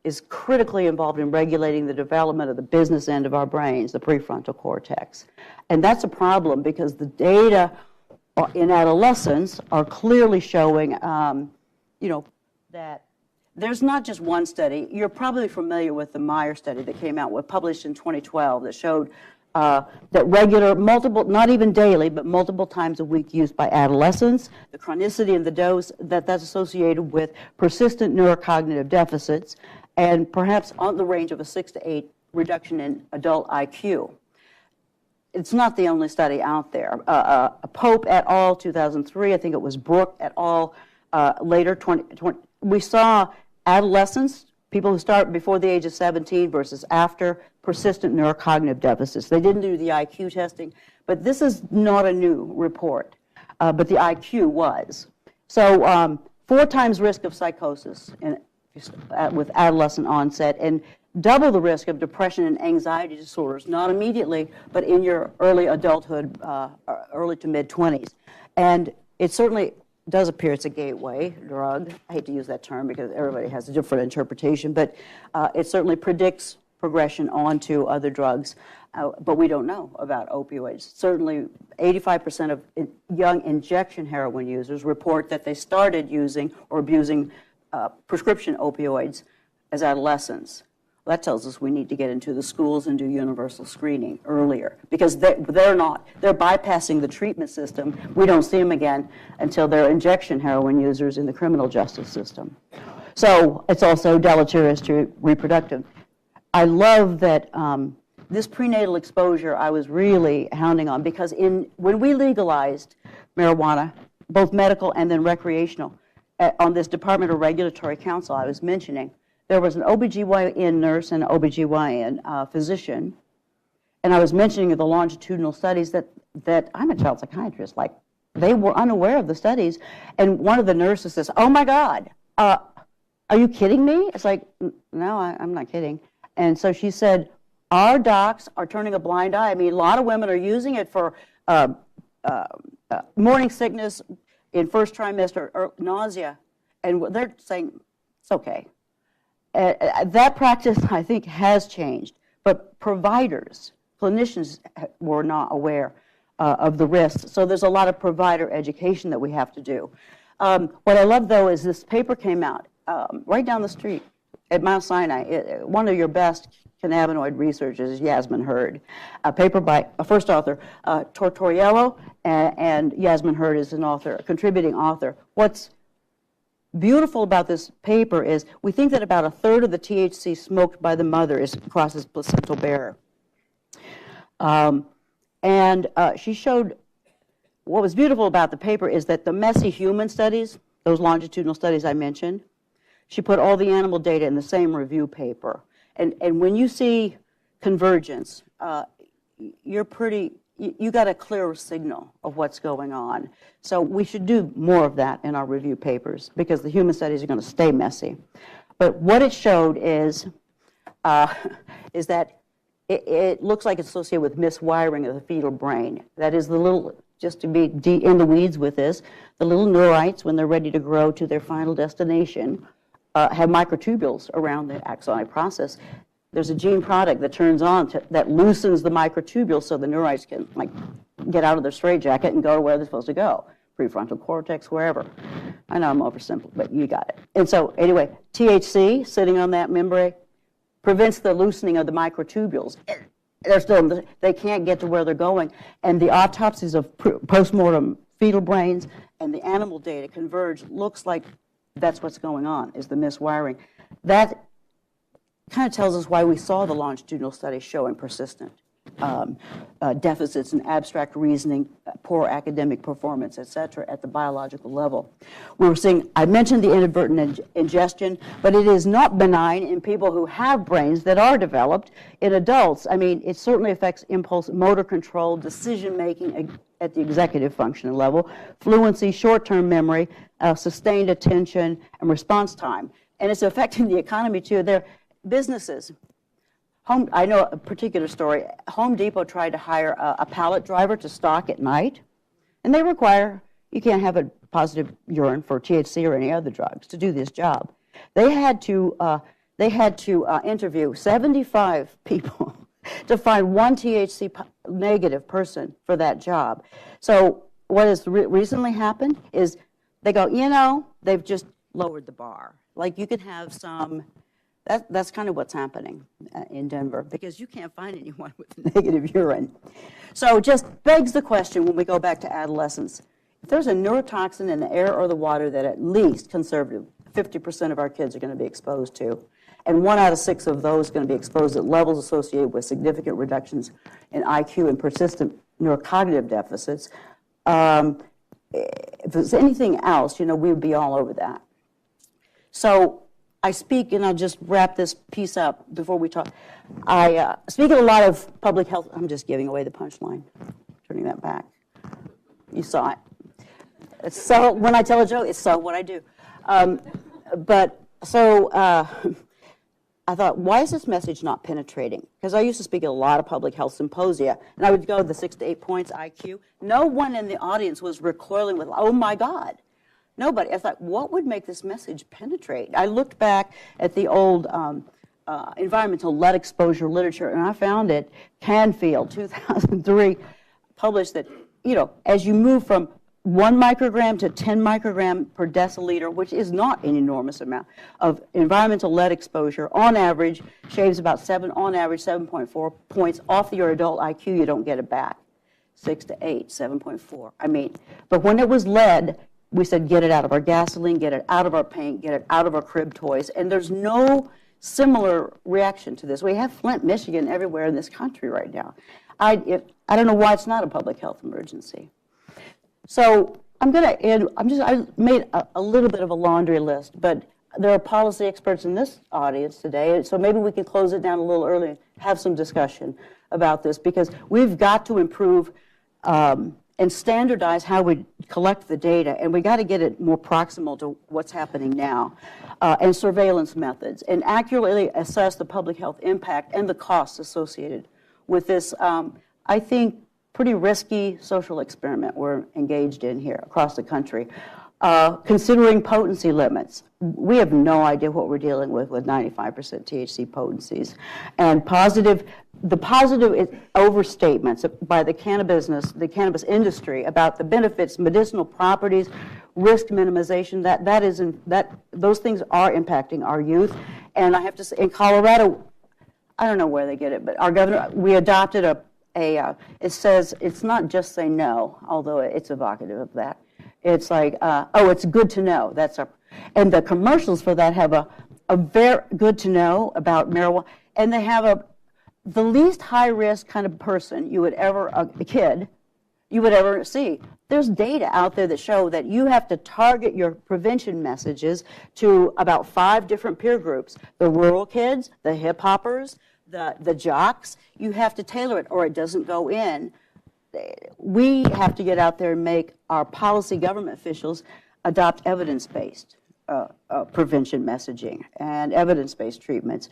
is critically involved in regulating the development of the business end of our brains, the prefrontal cortex. And that's a problem because the data in adolescents are clearly showing, that there's not just one study. You're probably familiar with the Meyer study that came out, published in 2012, that showed that regular, multiple, not even daily, but multiple times a week use by adolescents, the chronicity and the dose that's associated with persistent neurocognitive deficits, and perhaps on the range of a 6 to 8 reduction in adult IQ. It's not the only study out there. Pope et al., 2003, I think it was Brooke et al., later, 2020. We saw adolescents, people who start before the age of 17 versus after, persistent neurocognitive deficits. They didn't do the IQ testing, but this is not a new report, but the IQ was. So 4 times risk of psychosis with adolescent onset, and double the risk of depression and anxiety disorders, not immediately, but in your early adulthood, early to mid-20s. And it certainly does appear it's a gateway drug. I hate to use that term because everybody has a different interpretation, but it certainly predicts progression onto other drugs, but we don't know about opioids. Certainly 85% of young injection heroin users report that they started using or abusing prescription opioids as adolescents. Well, that tells us we need to get into the schools and do universal screening earlier because they're bypassing the treatment system. We don't see them again until they're injection heroin users in the criminal justice system. So it's also deleterious to reproductive. I love that this prenatal exposure I was really hounding on because when we legalized marijuana, both medical and then recreational, on this Department of Regulatory Council I was mentioning, there was an OBGYN nurse and an OBGYN physician, and I was mentioning the longitudinal studies that I'm a child psychiatrist, like they were unaware of the studies, and one of the nurses says, "Oh my God, are you kidding me?" It's like, no, I'm not kidding. And so she said, our docs are turning a blind eye. I mean, a lot of women are using it for morning sickness in first trimester or nausea, and they're saying it's okay. That practice, I think, has changed, but providers, clinicians were not aware of the risks. So there's a lot of provider education that we have to do. What I love, though, is this paper came out right down the street at Mount Sinai. One of your best cannabinoid researchers is Yasmin Hurd. A paper by a first author, Tortoriello, and Yasmin Hurd is an author, a contributing author. What's beautiful about this paper is we think that about 1/3 of the THC smoked by the mother crosses placental barrier. She showed what was beautiful about the paper is that the messy human studies, those longitudinal studies I mentioned, she put all the animal data in the same review paper. And when you see convergence, you got a clearer signal of what's going on. So we should do more of that in our review papers because the human studies are going to stay messy. But what it showed is that it looks like it's associated with miswiring of the fetal brain. That is the little, just to be in the weeds with this, the little neurites, when they're ready to grow to their final destination, have microtubules around the axonic process. There's a gene product that turns on that loosens the microtubules so the neurites can get out of their straitjacket and go to where they're supposed to go, prefrontal cortex, wherever. I know I'm oversimple, but you got it. And so anyway, THC sitting on that membrane prevents the loosening of the microtubules. They can't get to where they're going. And the autopsies of postmortem fetal brains and the animal data converge. Looks like that's what's going on, is the miswiring. That kind of tells us why we saw the longitudinal study showing persistent deficits in abstract reasoning, poor academic performance, et cetera, at the biological level. We were seeing, I mentioned the inadvertent ingestion, but it is not benign in people who have brains that are developed. In adults, I mean, it certainly affects impulse, motor control, decision-making at the executive functioning level, fluency, short-term memory, sustained attention, and response time. And it's affecting the economy, too. They're businesses. I know a particular story. Home Depot tried to hire a pallet driver to stock at night And they require, you can't have a positive urine for THC or any other drugs to do this job. They had to interview 75 people to find one THC negative person for that job. So what has recently happened is they go, they've just lowered the bar. Like you can have some, that's kind of what's happening in Denver, because you can't find anyone with negative urine. So it just begs the question when we go back to adolescence. If there's a neurotoxin in the air or the water that at least conservative 50% of our kids are going to be exposed to, and 1 out of 6 of those are going to be exposed at levels associated with significant reductions in IQ and persistent neurocognitive deficits, if there's anything else, we would be all over that. So I speak, and I'll just wrap this piece up before we talk. I speak at a lot of public health. I'm just giving away the punchline, turning that back. You saw it. It's so, when I tell a joke, it's so what I do. I thought, why is this message not penetrating? Because I used to speak at a lot of public health symposia, and I would go the 6 to 8 points IQ. No one in the audience was recoiling with, oh my God. Nobody. I thought, what would make this message penetrate? I looked back at the old environmental lead exposure literature, and I found it, Canfield, 2003, published that, as you move from 1 microgram to 10 microgram per deciliter, which is not an enormous amount of environmental lead exposure, on average, shaves about 7.4 points off your adult IQ. You don't get it back. 6 to 8, 7.4. But when it was lead, we said, get it out of our gasoline, get it out of our paint, get it out of our crib toys. And there's no similar reaction to this. We have Flint, Michigan everywhere in this country right now. I don't know why it's not a public health emergency. So I'm going to end, I made a little bit of a laundry list, but there are policy experts in this audience today, so maybe we can close it down a little early and have some discussion about this, because we've got to improve and standardize how we collect the data, and we got to get it more proximal to what's happening now, and surveillance methods, and accurately assess the public health impact and the costs associated with this, I think, pretty risky social experiment we're engaged in here across the country. Considering potency limits, we have no idea what we're dealing with 95% THC potencies. And the positive overstatements by the cannabis industry about the benefits, medicinal properties, risk minimization, those things are impacting our youth. And I have to say, in Colorado, I don't know where they get it, but our governor, we adopted it says, it's not just say no, although it's evocative of that. It's like, it's good to know. And the commercials for that have a very good to know about marijuana, and they have the least high risk kind of person a kid you would ever see. There's data out there that show that you have to target your prevention messages to about 5 different peer groups: the rural kids, the hip hoppers, the jocks. You have to tailor it or it doesn't go in. We have to get out there and make our policy government officials adopt evidence-based prevention messaging and evidence-based treatments.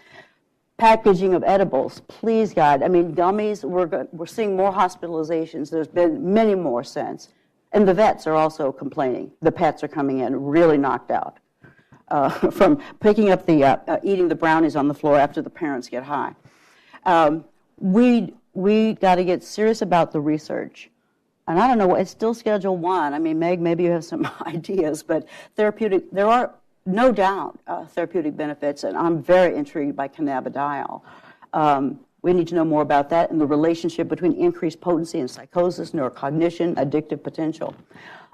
Packaging of edibles, please God. Gummies, we're seeing more hospitalizations. There's been many more since. And the vets are also complaining. The pets are coming in really knocked out from picking up eating the brownies on the floor after the parents get high. We got to get serious about the research. And I don't know, it's still Schedule 1. Meg, maybe you have some ideas, but there are no doubt therapeutic benefits, and I'm very intrigued by cannabidiol. We need to know more about that and the relationship between increased potency and psychosis, neurocognition, addictive potential,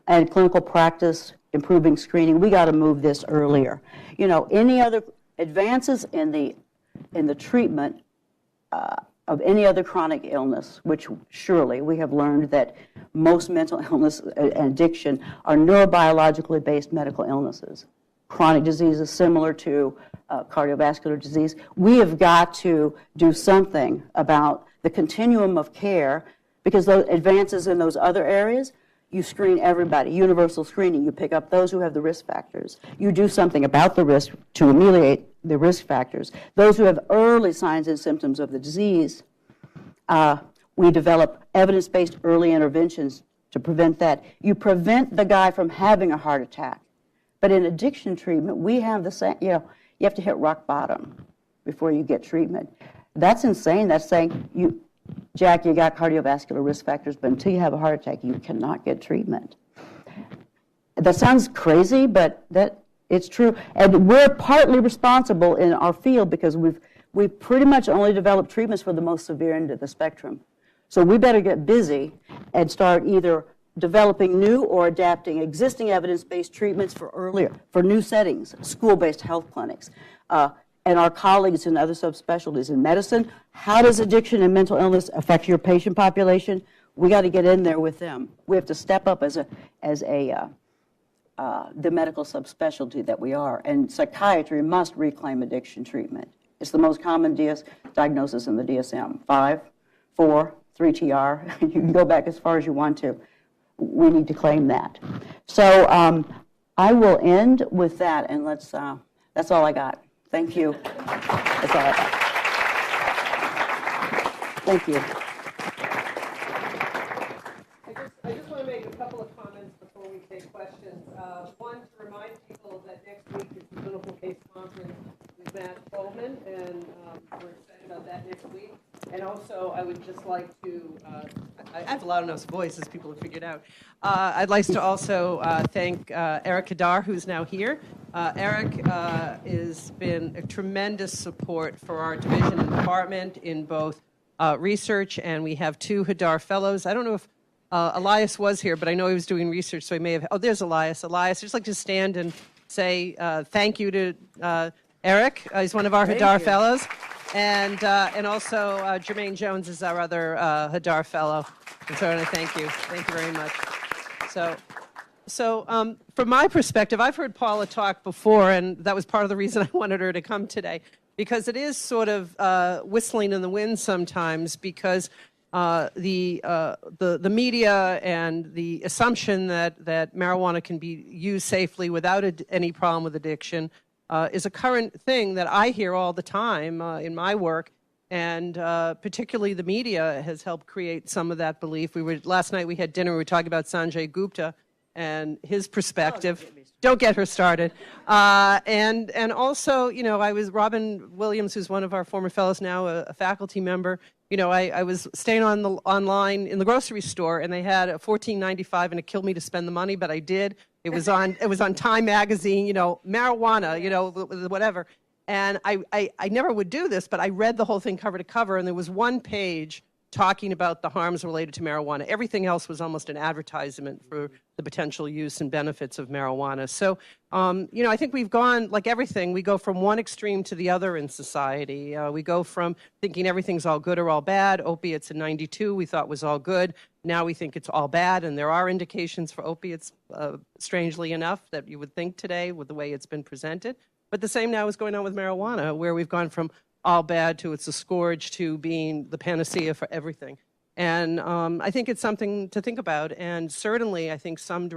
and clinical practice, improving screening. We got to move this earlier. Any other advances in the treatment of any other chronic illness, which surely we have learned that most mental illness and addiction are neurobiologically based medical illnesses. Chronic diseases similar to cardiovascular disease. We have got to do something about the continuum of care, because those advances in those other areas, you screen everybody, universal screening. You pick up those who have the risk factors. You do something about the risk to ameliorate the risk factors. Those who have early signs and symptoms of the disease, we develop evidence-based early interventions to prevent that. You prevent the guy from having a heart attack. But in addiction treatment, we have the same, you have to hit rock bottom before you get treatment. That's insane. That's saying, Jack, you got cardiovascular risk factors, but until you have a heart attack, you cannot get treatment. That sounds crazy, but it's true. And we're partly responsible in our field because we've pretty much only developed treatments for the most severe end of the spectrum. So we better get busy and start either developing new or adapting existing evidence-based treatments for new settings, school-based health clinics, and our colleagues in other subspecialties in medicine. How does addiction and mental illness affect your patient population? We got to get in there with them. We have to step up as the medical subspecialty that we are. And psychiatry must reclaim addiction treatment. It's the most common diagnosis in the DSM. 5, 4, 3TR. You can go back as far as you want to. We need to claim that. So I will end with that, and that's all I got. Thank you. That's all I got. Thank you. I just want to make a couple of comments before we take questions. One, to remind people that next week is the Clinical Case Conference with Matt Coleman, and we're excited about that next week. And also, I would just like to, I have a loud enough voice, as people have figured out. I'd like to also thank Eric Hadar, who's now here. Eric has been a tremendous support for our division and department in both research, and we have 2 Hadar Fellows. I don't know if Elias was here, but I know he was doing research, so he may have, oh, there's Elias. Elias, I'd just like to stand and say thank you to Eric. He's one of our Hadar Fellows. And also Jermaine Jones is our other Hadar Fellow. And so I want to thank you. Thank you very much. So from my perspective, I've heard Paula talk before, and that was part of the reason I wanted her to come today, because it is sort of whistling in the wind sometimes, because the media and the assumption that marijuana can be used safely without any problem with addiction is a current thing that I hear all the time in my work, and particularly the media has helped create some of that belief. Last night we had dinner, we were talking about Sanjay Gupta and his perspective. Don't get her started. And also, Robin Williams, who's one of our former fellows now, a faculty member. I was staying online in the grocery store, and they had a $14.95, and it killed me to spend the money, but I did. It was on Time Magazine, marijuana, whatever. And I never would do this, but I read the whole thing cover to cover, and there was one page talking about the harms related to marijuana. Everything else was almost an advertisement for the potential use and benefits of marijuana. So, I think we've gone, like everything, we go from one extreme to the other in society. We go from thinking everything's all good or all bad. Opiates in '92 we thought was all good. Now we think it's all bad, and there are indications for opiates, strangely enough, that you would think today with the way it's been presented. But the same now is going on with marijuana, where we've gone from all bad to it's a scourge to being the panacea for everything. And I think it's something to think about. And certainly, I think some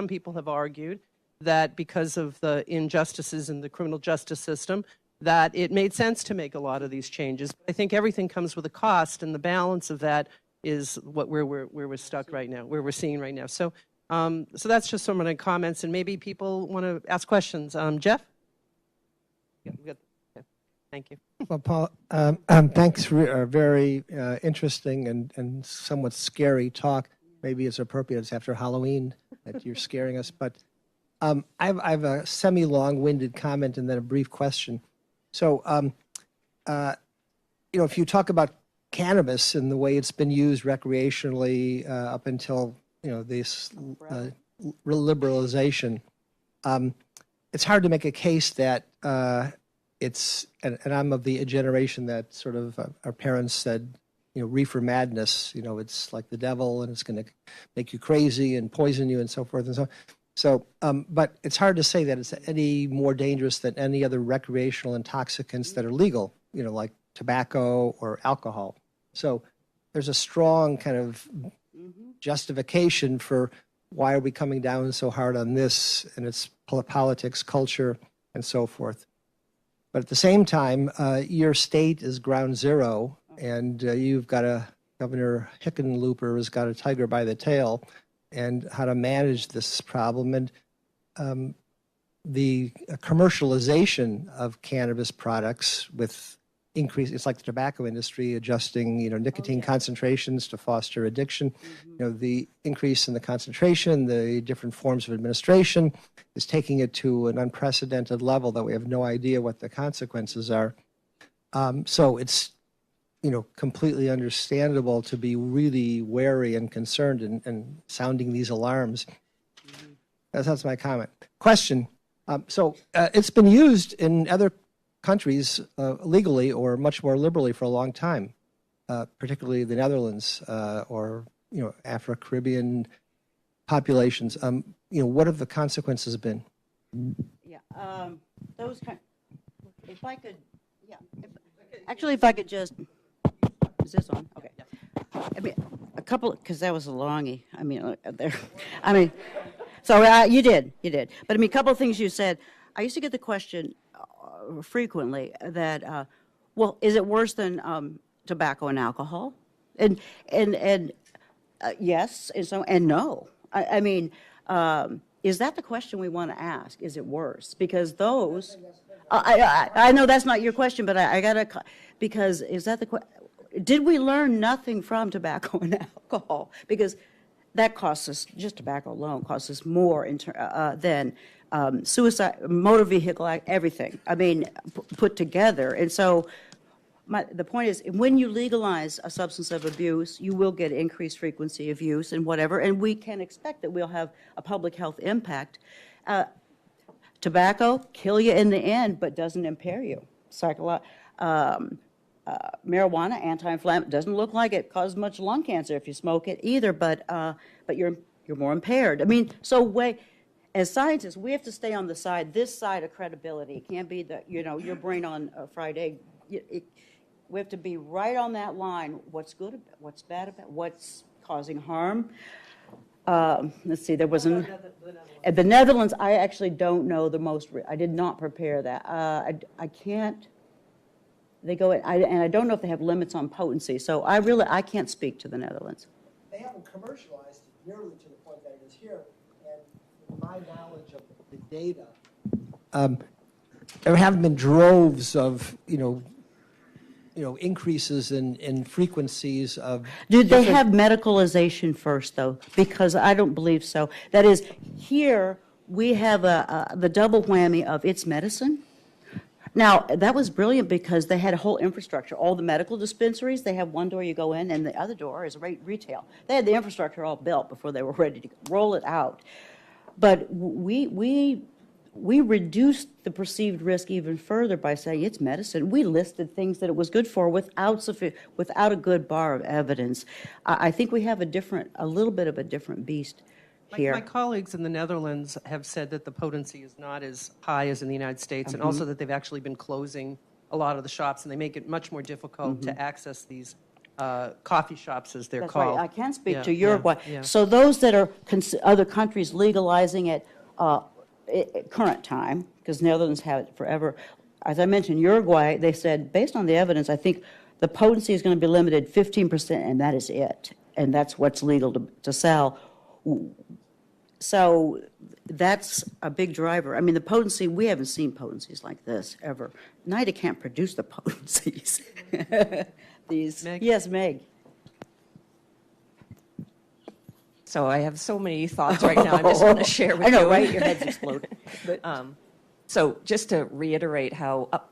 people have argued that because of the injustices in the criminal justice system, that it made sense to make a lot of these changes. But I think everything comes with a cost, and the balance of that is where we're stuck right now, where we're seeing right now. So that's just some of my comments, and maybe people want to ask questions. Jeff? Yeah, thank you. Well, Paul, thanks for a very interesting and somewhat scary talk. Maybe it's appropriate. It's after Halloween that you're scaring us. But I have a semi-long-winded comment and then a brief question. So, if you talk about cannabis and the way it's been used recreationally up until, this liberalization, it's hard to make a case that it's, and I'm of the generation that sort of our parents said, reefer madness, it's like the devil and it's going to make you crazy and poison you and so forth and so on. So, but it's hard to say that it's any more dangerous than any other recreational intoxicants that are legal, like tobacco or alcohol. So there's a strong kind of justification for why are we coming down so hard on this, and it's politics, culture, and so forth. But at the same time, your state is ground zero, and you've got Governor Hickenlooper has got a tiger by the tail, and how to manage this problem. And the commercialization of cannabis products with increase, it's like the tobacco industry adjusting, nicotine concentrations to foster addiction. The increase in the concentration, the different forms of administration is taking it to an unprecedented level that we have no idea what the consequences are. So it's, completely understandable to be really wary and concerned and sounding these alarms. That's my comment. Question. So it's been used in other countries legally or much more liberally for a long time, particularly the Netherlands or Afro-Caribbean populations. What have the consequences been? Yeah, those kind. If I could, yeah. If I could just. Is this on? Okay. I mean, a couple, because that was a longie. So you did. But a couple of things you said. I used to get the question frequently that, well, is it worse than tobacco and alcohol? And yes, and no. Is that the question we want to ask? Is it worse? Because those, I know that's not your question, but I gotta, because is that the question? Did we learn nothing from tobacco and alcohol? Because that costs us, just tobacco alone costs us more than suicide, motor vehicle, everything. Put together. And so the point is, when you legalize a substance of abuse, you will get increased frequency of use and whatever, and we can expect that we'll have a public health impact. Tobacco, kill you in the end, but doesn't impair you. Marijuana, anti-inflammatory, doesn't look like it causes much lung cancer if you smoke it either, but you're more impaired. As scientists, we have to stay on this side of credibility. It can't be that, your brain on Friday. We have to be right on that line. What's good, what's bad about, what's causing harm. Let's see, there was at the Netherlands, I actually don't know I did not prepare that. I can't. They go, and I don't know if they have limits on potency, so I can't speak to the Netherlands. They haven't commercialized it nearly to the point that it is here, and in my knowledge of the data, there haven't been droves of, increases in frequencies of. Did they have medicalization first, though? Because I don't believe so. That is, here we have the double whammy of it's medicine. Now, that was brilliant because they had a whole infrastructure. All the medical dispensaries, they have one door you go in, and the other door is retail. They had the infrastructure all built before they were ready to roll it out. But we reduced the perceived risk even further by saying it's medicine. We listed things that it was good for without a good bar of evidence. I think we have a little bit of a different beast here. My colleagues in the Netherlands have said that the potency is not as high as in the United States, and also that they've actually been closing a lot of the shops, and they make it much more difficult to access these coffee shops, as they're That's called. right. I can't speak Yeah, to Uruguay. yeah. So those that are other countries legalizing it current time, because Netherlands have it forever. As I mentioned, Uruguay, they said, based on the evidence, I think the potency is going to be limited 15%, and that is it. And that's what's legal to sell. So that's a big driver. The potency, we haven't seen potencies like this ever. NIDA can't produce the potencies. Meg? Yes, Meg. So I have so many thoughts right now. I just want to share with you. I know, right? Your head's exploding. So just to reiterate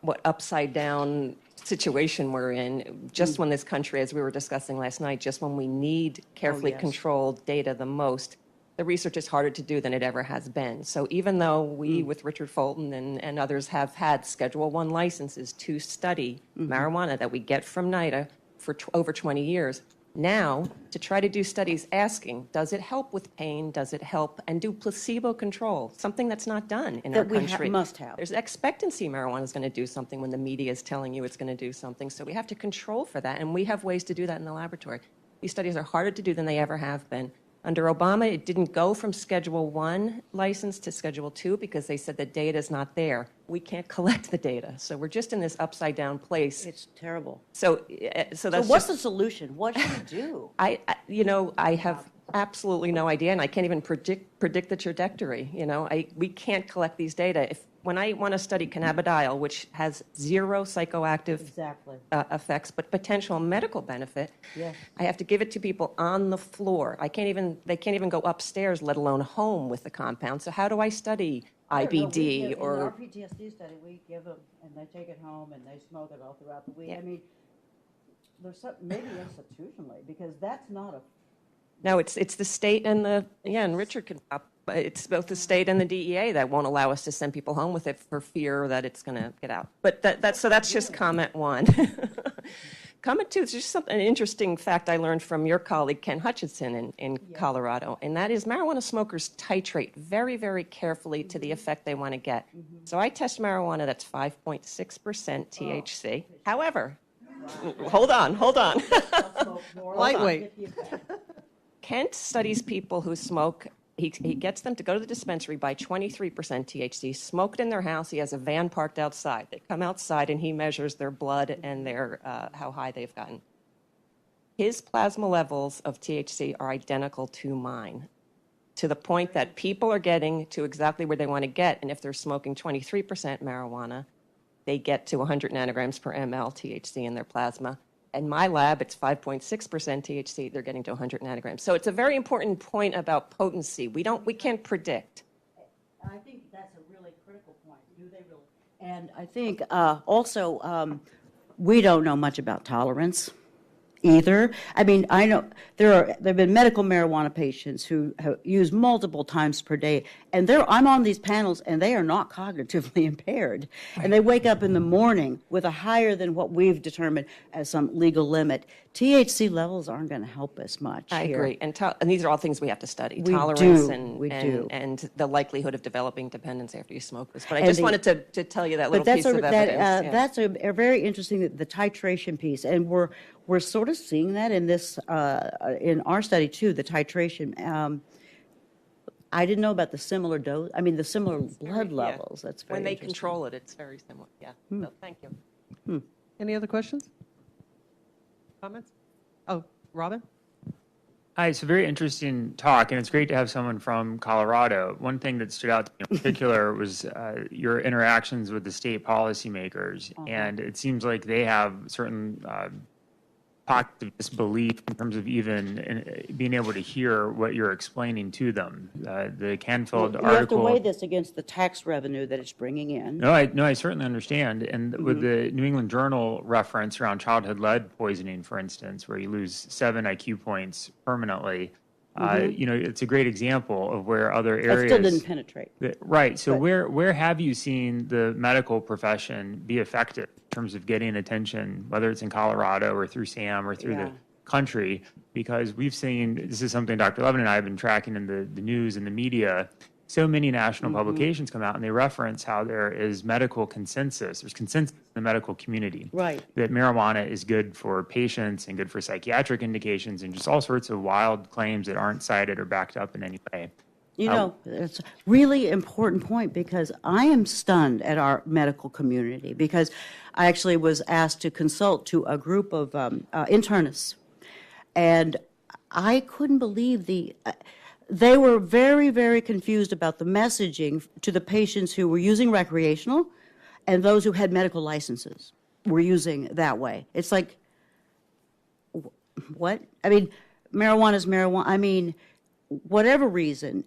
what upside down situation we're in, just when this country, as we were discussing last night, just when we need carefully controlled data the most, the research is harder to do than it ever has been. So even though we, with Richard Fulton and others, have had Schedule I licenses to study marijuana that we get from NIDA for over 20 years, now to try to do studies asking, does it help with pain, does it help, and do placebo control, something that's not done in our country. Must have. There's expectancy marijuana is going to do something when the media is telling you it's going to do something, so we have to control for that, and we have ways to do that in the laboratory. These studies are harder to do than they ever have been. Under Obama, it didn't go from Schedule I license to Schedule II because they said the data is not there. We can't collect the data. So we're just in this upside down place. It's terrible. So that's So what's the solution? What should we do? I have absolutely no idea, and I can't even predict the trajectory. We can't collect these data. When I want to study cannabidiol, which has zero psychoactive Exactly. effects, but potential medical benefit, Yes. I have to give it to people on the floor. They can't even go upstairs, let alone home with the compound. So how do I study IBD In our or? PTSD study, we give them, and they take it home, and they smoke it all throughout the week. Yeah. I mean, there's some, maybe institutionally, because that's not a, No, it's the state and and Richard can, it's both the state and the DEA that won't allow us to send people home with it for fear that it's going to get out. But that's just comment one. Comment two is just an interesting fact I learned from your colleague, Ken Hutchinson in Colorado, and that is marijuana smokers titrate very, very carefully to the effect they want to get. So I test marijuana that's 5.6% THC. However, hold on. Lightweight. Kent studies people who smoke. He gets them to go to the dispensary, buy 23% THC, smoke it in their house. He has a van parked outside. They come outside, and he measures their blood and their how high they've gotten. His plasma levels of THC are identical to mine, to the point that people are getting to exactly where they want to get. And if they're smoking 23% marijuana, they get to 100 nanograms per ml THC in their plasma. In my lab, it's 5.6% THC. They're getting to 100 nanograms. So it's a very important point about potency. We can't predict. I think that's a really critical point. Do they really? And I think also we don't know much about tolerance either. I mean, I know there have been medical marijuana patients who have used multiple times per day, and I'm on these panels, and they are not cognitively impaired, and they wake up in the morning with a higher than what we've determined as some legal limit. THC levels aren't going to help us much. I agree, and these are all things we have to study: We tolerance do. and We do. and the likelihood of developing dependence after you smoke this. But I just wanted to tell you that little But piece of evidence. Yeah. that's a very interesting, the titration piece, and we're sort of seeing that in this in our study too. The titration. I didn't know about the similar dose. I mean, the similar blood levels. That's very when they interesting. control it, it's very similar. Yeah. So, thank you. Any other questions? Comments? Oh, Robin? Hi, it's a very interesting talk, and it's great to have someone from Colorado. One thing that stood out to me in particular was your interactions with the state policymakers, and it seems like they have certain pockets of disbelief in terms of even being able to hear what you're explaining to them. The Canfield You article. have to weigh this against the tax revenue that it's bringing in. No, I certainly understand. And with the New England Journal reference around childhood lead poisoning, for instance, where you lose 7 IQ points permanently, it's a great example of where other areas. It still didn't penetrate. Right. So where have you seen the medical profession be effective in terms of getting attention, whether it's in Colorado or through SAM or through the country? Because we've seen, this is something Dr. Levin and I have been tracking in the news and the media. So many national publications come out and they reference how there is medical consensus. There's consensus in the medical community. Right. That marijuana is good for patients and good for psychiatric indications and just all sorts of wild claims that aren't cited or backed up in any way. You know, it's a really important point because I am stunned at our medical community because I actually was asked to consult to a group of internists, and I couldn't believe they were very, very confused about the messaging to the patients who were using recreational and those who had medical licenses were using that way. It's like, what? I mean, marijuana is marijuana. I mean, whatever reason,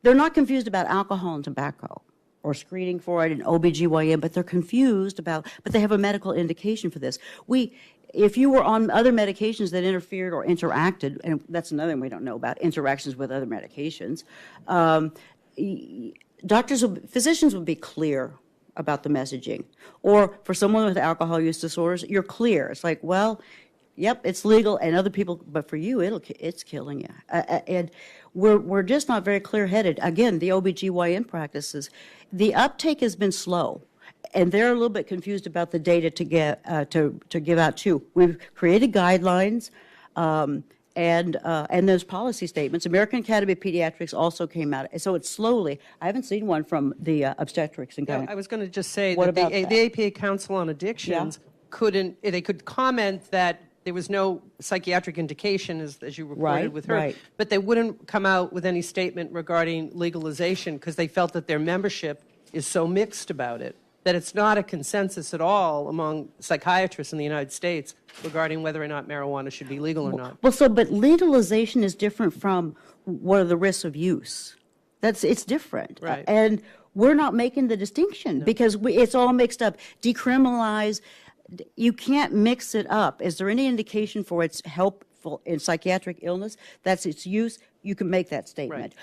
they're not confused about alcohol and tobacco or screening for it and OBGYN, but they're confused about, but they have a medical indication for this. If you were on other medications that interfered or interacted, and that's another thing we don't know about, interactions with other medications, physicians would be clear about the messaging. Or for someone with alcohol use disorders, you're clear. It's like, well, yep, it's legal, and other people, but for you, it's killing you. And we're just not very clear-headed. Again, the OBGYN practices, the uptake has been slow, and they're a little bit confused about the data to get to give out too. We've created guidelines, and those policy statements. American Academy of Pediatrics also came out, so it's slowly. I haven't seen one from the obstetrics and Yeah, gynecology. I was going to just say What that about the that? APA Council on Addictions they could comment that there was no psychiatric indication, as you reported Right, with her. right. But they wouldn't come out with any statement regarding legalization because they felt that their membership is so mixed about it, that it's not a consensus at all among psychiatrists in the United States regarding whether or not marijuana should be legal or not. Well, but legalization is different from what are the risks of use. It's different. Right. And we're not making the distinction because it's all mixed up. Decriminalize, you can't mix it up. Is there any indication for its helpful in psychiatric illness? That's its use. You can make that statement. Right.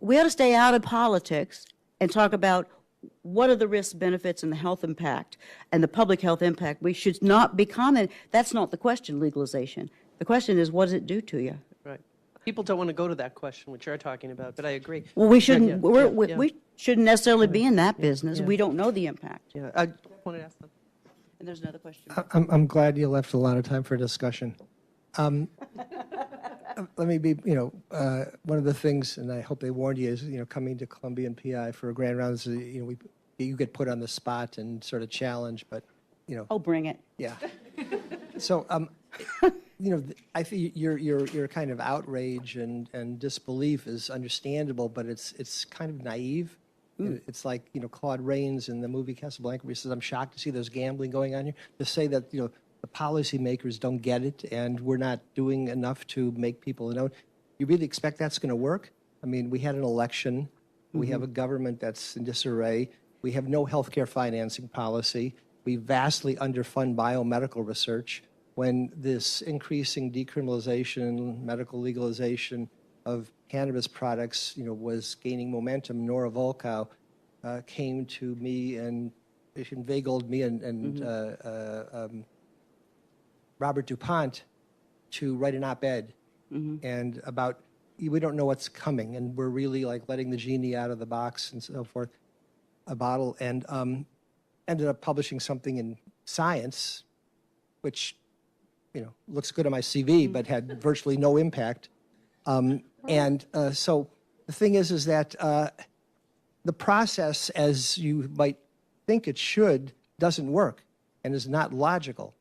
We ought to stay out of politics and talk about what are the risks, benefits, and the health impact and the public health impact. We should not be comment. That's not the question, legalization. The question is, what does it do to you? Right. People don't want to go to that question, which you're talking about, but I agree. Well, we shouldn't. Yeah, We shouldn't necessarily be in that business. We don't know the impact. Yeah, I wanted to ask them. And there's another question. I'm glad you left a lot of time for discussion. Let me be, one of the things, and I hope they warned you, is, coming to Columbia and PI for a grand round, is, you get put on the spot and sort of challenged, but, Oh, bring it. yeah. So, I think your kind of outrage and disbelief is understandable, but it's kind of naive. It's like, Claude Rains in the movie Casablanca, where he says, I'm shocked to see there's gambling going on here. To say that, the policymakers don't get it and we're not doing enough to make people know. You really expect that's going to work? I mean, we had an election. We have a government that's in disarray. We have no healthcare financing policy. We vastly underfund biomedical research. When this increasing decriminalization, medical legalization of cannabis products, was gaining momentum, Nora Volkow came to me and inveigled me and Robert DuPont to write an op-ed and about, we don't know what's coming, and we're really like letting the genie out of the box and so forth, a bottle, and ended up publishing something in Science, which, looks good on my CV, but had virtually no impact. So the thing is that the process, as you might think it should, doesn't work and is not logical.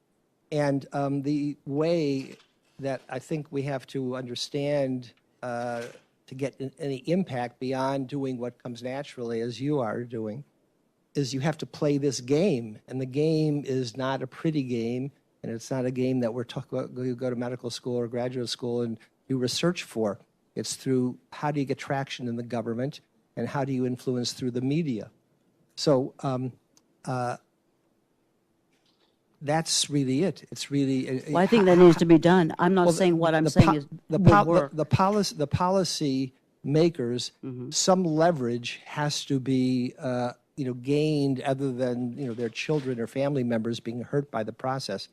And the way that I think we have to understand to get any impact beyond doing what comes naturally, as you are doing, is you have to play this game. And the game is not a pretty game, and it's not a game that we're talking about, you go to medical school or graduate school and do research for. It's through how do you get traction in the government and how do you influence through the media. So that's really it. It's really. Well, I think that needs to be done. I'm not saying what I'm saying is would work. The policy makers, some leverage has to be gained other than their children or family members being hurt by the process.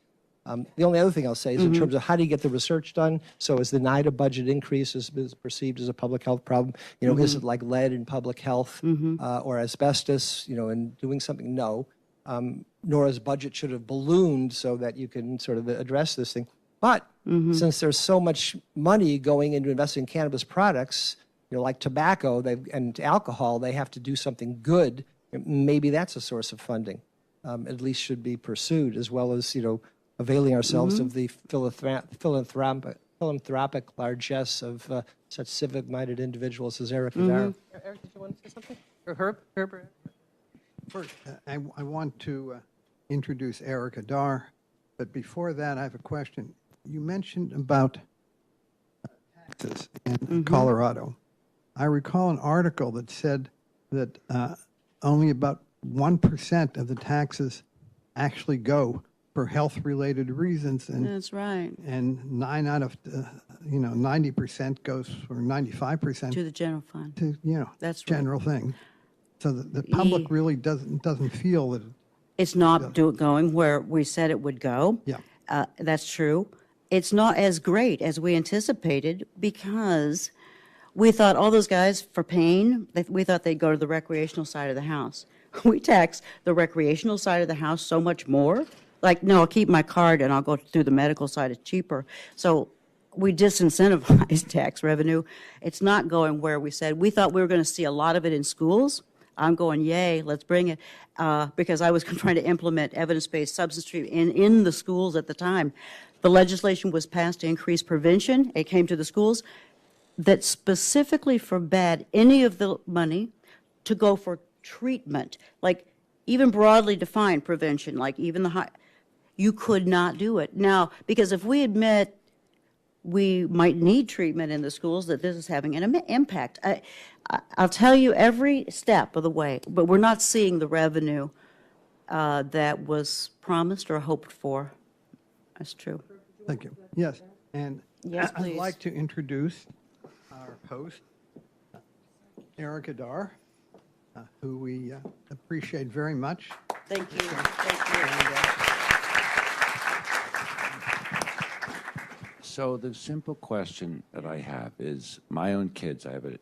The only other thing I'll say is in terms of how do you get the research done. So is the NIDA budget increase is perceived as a public health problem? Is it like lead in public health or asbestos? And doing something? No. Nora's budget should have ballooned so that you can sort of address this thing. But since there's so much money going into investing in cannabis products, like tobacco and alcohol, they have to do something good. Maybe that's a source of funding, at least should be pursued, as well as, availing ourselves of the philanthropic largesse of such civic-minded individuals as Eric Hadar. Eric, did you want to say something? Or Herb? Herb? First, I want to introduce Eric Hadar, but before that, I have a question. You mentioned about taxes in Colorado. I recall an article that said that only about 1% of the taxes actually go for health-related reasons, and That's right. and 9 out of 90% goes, or 95% To the general fund. to That's right. general thing. So the public really doesn't feel that. It's not going where we said it would go. Yeah. That's true. It's not as great as we anticipated because we thought all those guys for pain, we thought they'd go to the recreational side of the house. We tax the recreational side of the house so much more. Like, no, I'll keep my card and I'll go through the medical side. It's cheaper. So we disincentivize tax revenue. It's not going where we said. We thought we were going to see a lot of it in schools. I'm going, yay, let's bring it, because I was trying to implement evidence-based substance treatment in the schools at the time. the legislation was passed to increase prevention. It came to the schools that specifically forbade any of the money to go for treatment, like even broadly defined prevention, like even the high, you could not do it. Now, because if we admit we might need treatment in the schools, that this is having an impact. I'll tell you every step of the way, but we're not seeing the revenue that was promised or hoped for. That's true. Thank you. Yes, and Yes, I'd please. like to introduce our host, Eric Hadar, who we appreciate very much. Thank you. Thank you. So the simple question that I have is, my own kids, I have a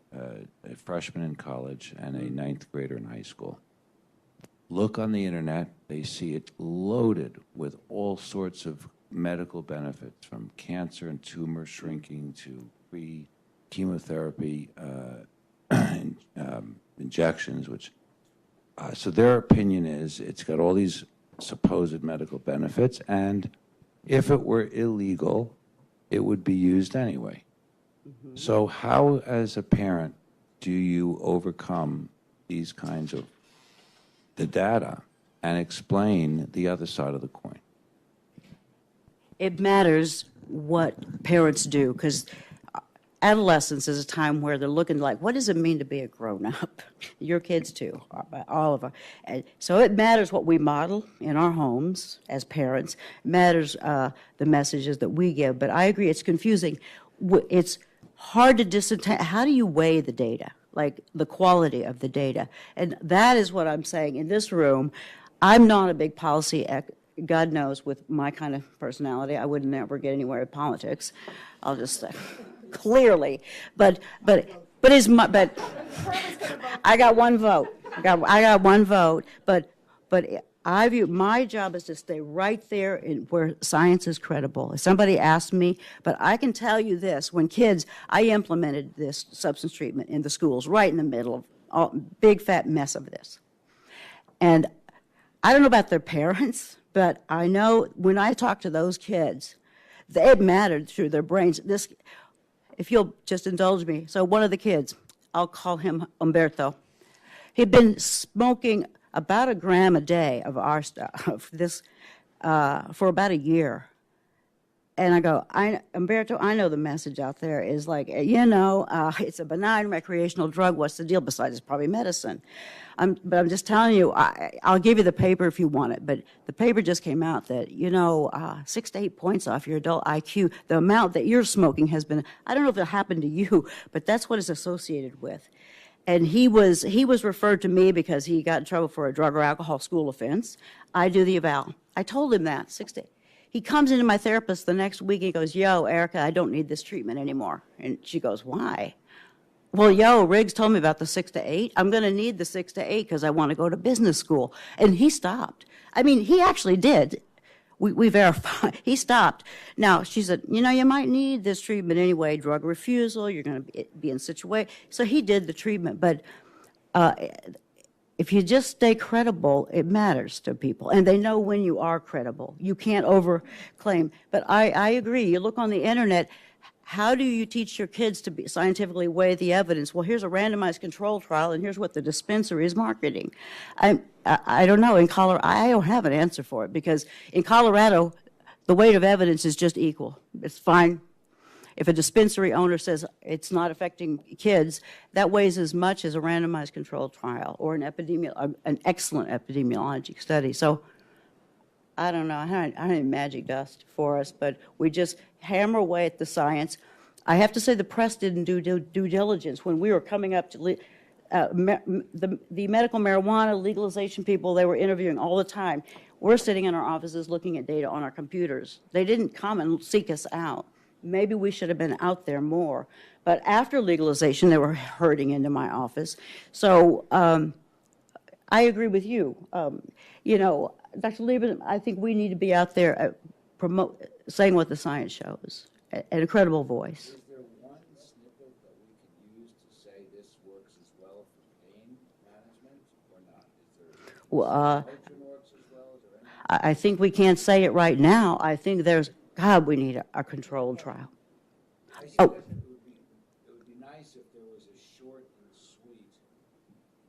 freshman in college and a ninth grader in high school. Look on the internet, they see it loaded with all sorts of medical benefits, from cancer and tumor shrinking to free chemotherapy injections, which, so their opinion is it's got all these supposed medical benefits, and if it were illegal, it would be used anyway. So how, as a parent, do you overcome these kinds of the data and explain the other side of the coin? It matters what parents do, because adolescence is a time where they're looking like, what does it mean to be a grown-up? Your kids too, all of them. And so it matters what we model in our homes as parents. It matters the messages that we give. But I agree, it's confusing. It's hard to disentangle. How do you weigh the data, like the quality of the data? And that is what I'm saying. In this room, I'm not a big policy God knows, with my kind of personality, I would never get anywhere with politics. I'll just say clearly, but I got one vote. I got one vote. But I view my job is to stay right there where science is credible. If somebody asked me, but I can tell you this: when kids, I implemented this substance treatment in the schools, right in the middle of a big fat mess of this, and I don't know about their parents. But I know when I talk to those kids, it mattered through their brains. This, if you'll just indulge me. So one of the kids, I'll call him Umberto. He'd been smoking about 1 gram a day of our stuff, this, for about a year. And I go, Umberto, I know the message out there is like, it's a benign recreational drug. What's the deal? Besides, it's probably medicine. But I'm just telling you, I'll give you the paper if you want it. But the paper just came out that, 6 to 8 points off your adult IQ, the amount that you're smoking has been, I don't know if it happened to you, but that's what it's associated with. And he was referred to me because he got in trouble for a drug or alcohol school offense. I do the eval. I told him that, 6 to 8. He comes into my therapist the next week, and he goes, yo, Erica, I don't need this treatment anymore. And she goes, why? Well, Riggs told me about the 6 to 8. I'm going to need the 6 to 8 because I want to go to business school. And he stopped. I mean, he actually did. We verified. He stopped. Now, she said, you might need this treatment anyway, drug refusal, you're going to be in such a way. So he did the treatment. But if you just stay credible, it matters to people. And they know when you are credible. You can't overclaim. But I agree. You look on the internet, how do you teach your kids to scientifically weigh the evidence? Well, here's a randomized control trial, and here's what the dispensary is marketing. I don't know. In Colorado, I don't have an answer for it, because in Colorado, the weight of evidence is just equal. It's fine. If a dispensary owner says it's not affecting kids, that weighs as much as a randomized controlled trial or an excellent epidemiologic study. So I don't know. I don't have magic dust for us, but we just hammer away at the science. I have to say the press didn't do due diligence when we were coming up to the medical marijuana legalization people. They were interviewing all the time. We're sitting in our offices looking at data on our computers. They didn't come and seek us out. Maybe we should have been out there more. But after legalization, they were herding into my office. So I agree with you. Dr. Lieben, I think we need to be out there saying what the science shows, at a credible voice. Is there one snippet that we can use to say this works as well for pain management or not? Is there Well, works as well? Is there any? I think we can't say it right now. I think there's God, we need a controlled trial. I Oh. suggested it would be nice if there was a short and sweet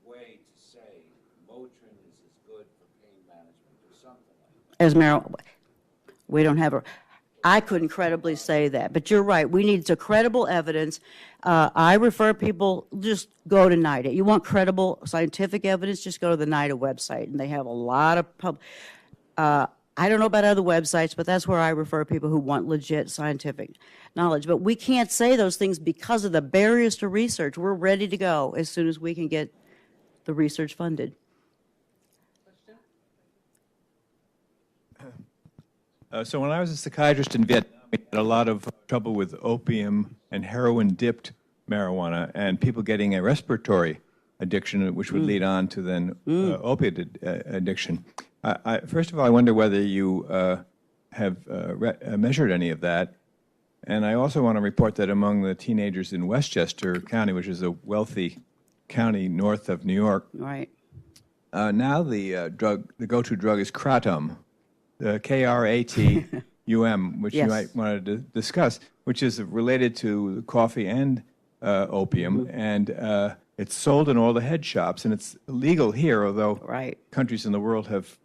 way to say Motrin is as good for pain management or something like that. As marijuana, we don't have a, I couldn't credibly say that, but you're right. We need some credible evidence. I refer people, just go to NIDA. You want credible scientific evidence, just go to the NIDA website, and they have a lot of I don't know about other websites, but that's where I refer people who want legit scientific knowledge. But we can't say those things because of the barriers to research. We're ready to go as soon as we can get the research funded. So when I was a psychiatrist in Vietnam, we had a lot of trouble with opium and heroin-dipped marijuana and people getting a respiratory addiction, which would lead on to then opiate addiction. First of all, I wonder whether you have measured any of that. And I also want to report that among the teenagers in Westchester County, which is a wealthy county north of New York, Right. now the go-to drug is kratom, the Kratum, which Yes. you might want to discuss, which is related to coffee and opium, and it's sold in all the head shops, and it's illegal here, although Right. countries in the world have,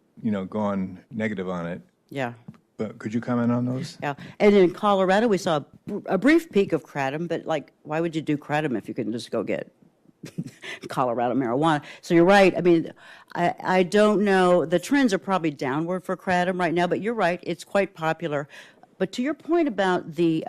gone negative on it. Yeah. But could you comment on those? Yeah. And in Colorado, we saw a brief peak of kratom, but like, why would you do kratom if you can just go get Colorado marijuana? So you're right. I mean, I don't know. The trends are probably downward for kratom right now, but you're right. It's quite popular. But to your point about the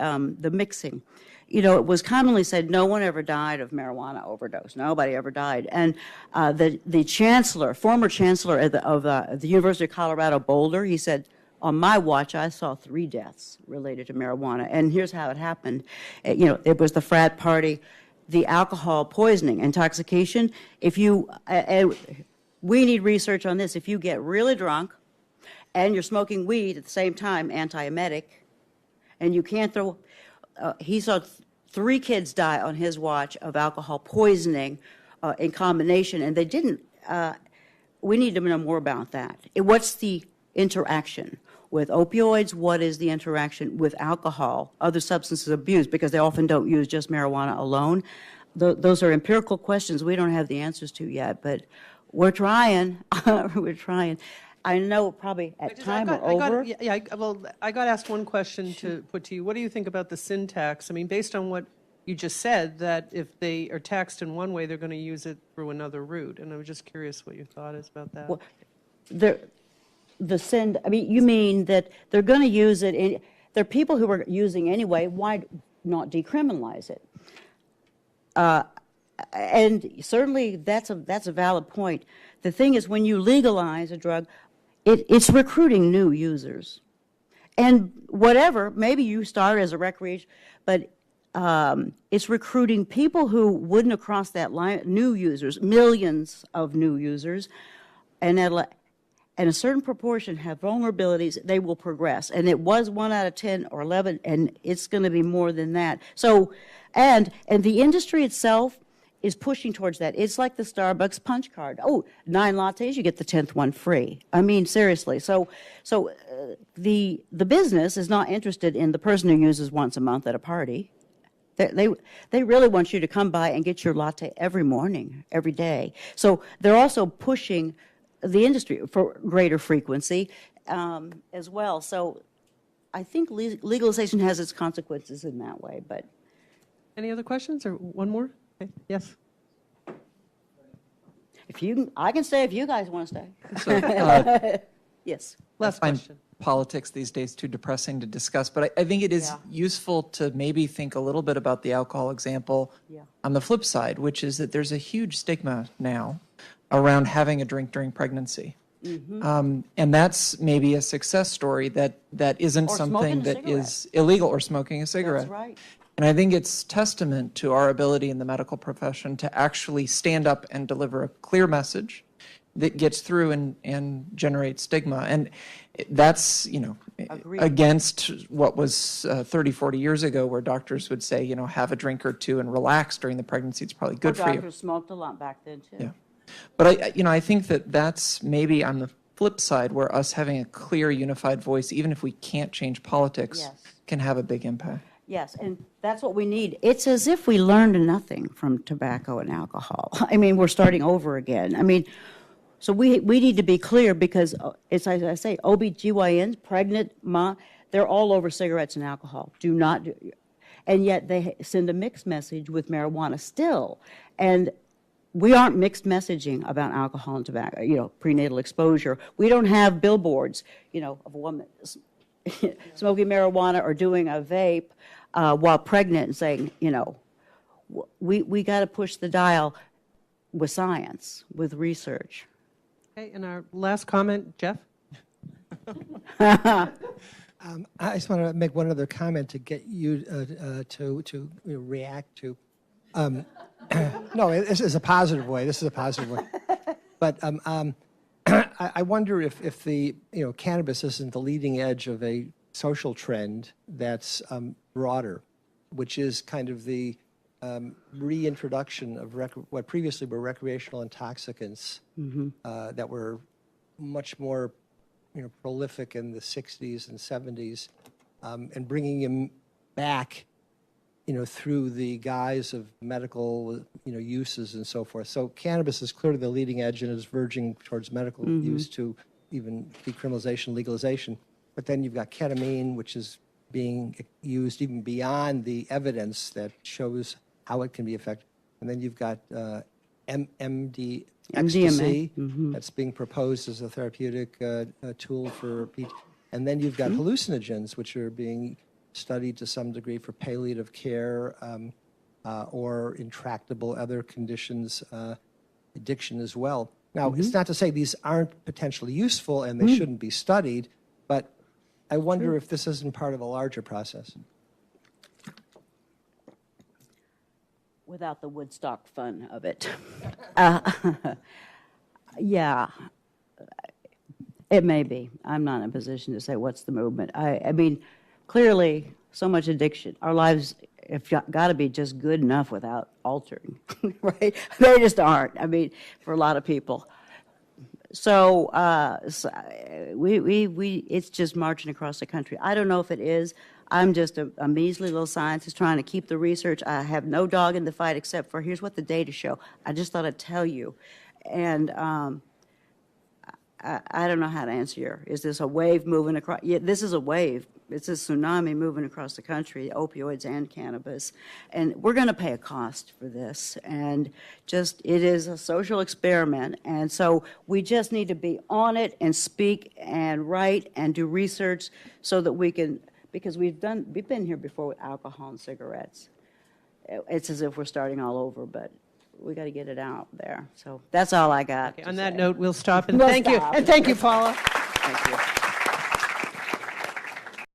mixing, it was commonly said no one ever died of marijuana overdose. Nobody ever died. And the chancellor, former chancellor of the University of Colorado Boulder, he said, on my watch, I saw 3 deaths related to marijuana. And here's how it happened. It was the frat party, the alcohol poisoning, intoxication. We need research on this. If you get really drunk and you're smoking weed at the same time, antiemetic, and you can't throw, he saw 3 kids die on his watch of alcohol poisoning in combination, and they didn't. We need to know more about that. What's the interaction with opioids? What is the interaction with alcohol, other substances abuse? Because they often don't use just marijuana alone. Those are empirical questions we don't have the answers to yet, but we're trying. We're trying. I know probably at time we're over. I got asked one question to put to you. What do you think about the sin tax? I mean, based on what you just said, that if they are taxed in one way, they're going to use it through another route. And I was just curious what your thought is about that. Well, you mean that they're going to use it, there are people who are using anyway, why not decriminalize it? And certainly that's a valid point. The thing is, when you legalize a drug, it's recruiting new users. And whatever, maybe you start as a recreation, but it's recruiting people who wouldn't have crossed that line, new users, millions of new users, and a certain proportion have vulnerabilities, they will progress. And it was 1 out of 10 or 11, and it's going to be more than that. So, and the industry itself is pushing towards that. It's like the Starbucks punch card. Oh, 9 lattes, you get the 10th one free. I mean, seriously. So the business is not interested in the person who uses once a month at a party. They really want you to come by and get your latte every morning, every day. So they're also pushing the industry for greater frequency as well. So I think legalization has its consequences in that way. But Any other questions, or one more? Okay. Yes. I can stay if you guys want to stay. So, Yes. Last I find question. politics these days too depressing to discuss, but I think it is Yeah. useful to maybe think a little bit about the alcohol example Yeah. on the flip side, which is that there's a huge stigma now around having a drink during pregnancy. And that's maybe a success story that isn't Or smoking something a that cigarette. is illegal, or smoking a cigarette. That's right. And I think it's testament to our ability in the medical profession to actually stand up and deliver a clear message that gets through and generates stigma. And that's, Agreed. against what was 30, 40 years ago, where doctors would say, have a drink or two and relax during the pregnancy. It's probably good for you. Doctors smoked a lot back then, too. Yeah. But I think that's maybe on the flip side where us having a clear, unified voice, even if we can't change politics, Yes. can have a big impact. Yes, and that's what we need. It's as if we learned nothing from tobacco and alcohol. I mean, we're starting over again. I mean, so we need to be clear because it's, as I say, OBGYNs, pregnant mom, they're all over cigarettes and alcohol. Do not do, and yet they send a mixed message with marijuana still. And we aren't mixed messaging about alcohol and tobacco, prenatal exposure. We don't have billboards, of a woman smoking marijuana or doing a vape while pregnant and saying, we got to push the dial with science, with research. Okay, and our last comment, Jeff? I just want to make one other comment to get you to react to. No, this is a positive way. This is a positive way. But I wonder if the cannabis isn't the leading edge of a social trend that's broader, which is kind of the reintroduction of what previously were recreational intoxicants that were much more prolific in the 60s and 70s, and bringing them back through the guise of medical, uses and so forth. So cannabis is clearly the leading edge and is verging towards medical use to even decriminalization, legalization. But then you've got ketamine, which is being used even beyond the evidence that shows how it can be effective. And then you've got MD, ecstasy, that's being proposed as a therapeutic tool for PT. And then you've got hallucinogens, which are being studied to some degree for palliative care or intractable other conditions, addiction as well. Now, it's not to say these aren't potentially useful and they shouldn't be studied, but I wonder if this isn't part of a larger process. Without the Woodstock fun of it. Yeah, it may be. I'm not in a position to say what's the movement. I mean, clearly, so much addiction. Our lives have got to be just good enough without altering, right? They just aren't. I mean, for a lot of people. So it's just marching across the country. I don't know if it is. I'm just a measly little scientist trying to keep the research. I have no dog in the fight except for here's what the data show. I just thought I'd tell you. And I don't know how to answer you. Is this a wave moving across? Yeah, this is a wave. It's a tsunami moving across the country, opioids and cannabis. And we're going to pay a cost for this. And it is a social experiment. And so we just need to be on it and speak and write and do research so that we can, because we've been here before with alcohol and cigarettes. It's as if we're starting all over, but we got to get it out there. So that's all I got. On that note, we'll stop and We'll thank you. stop. And thank you, Paula. Thank you.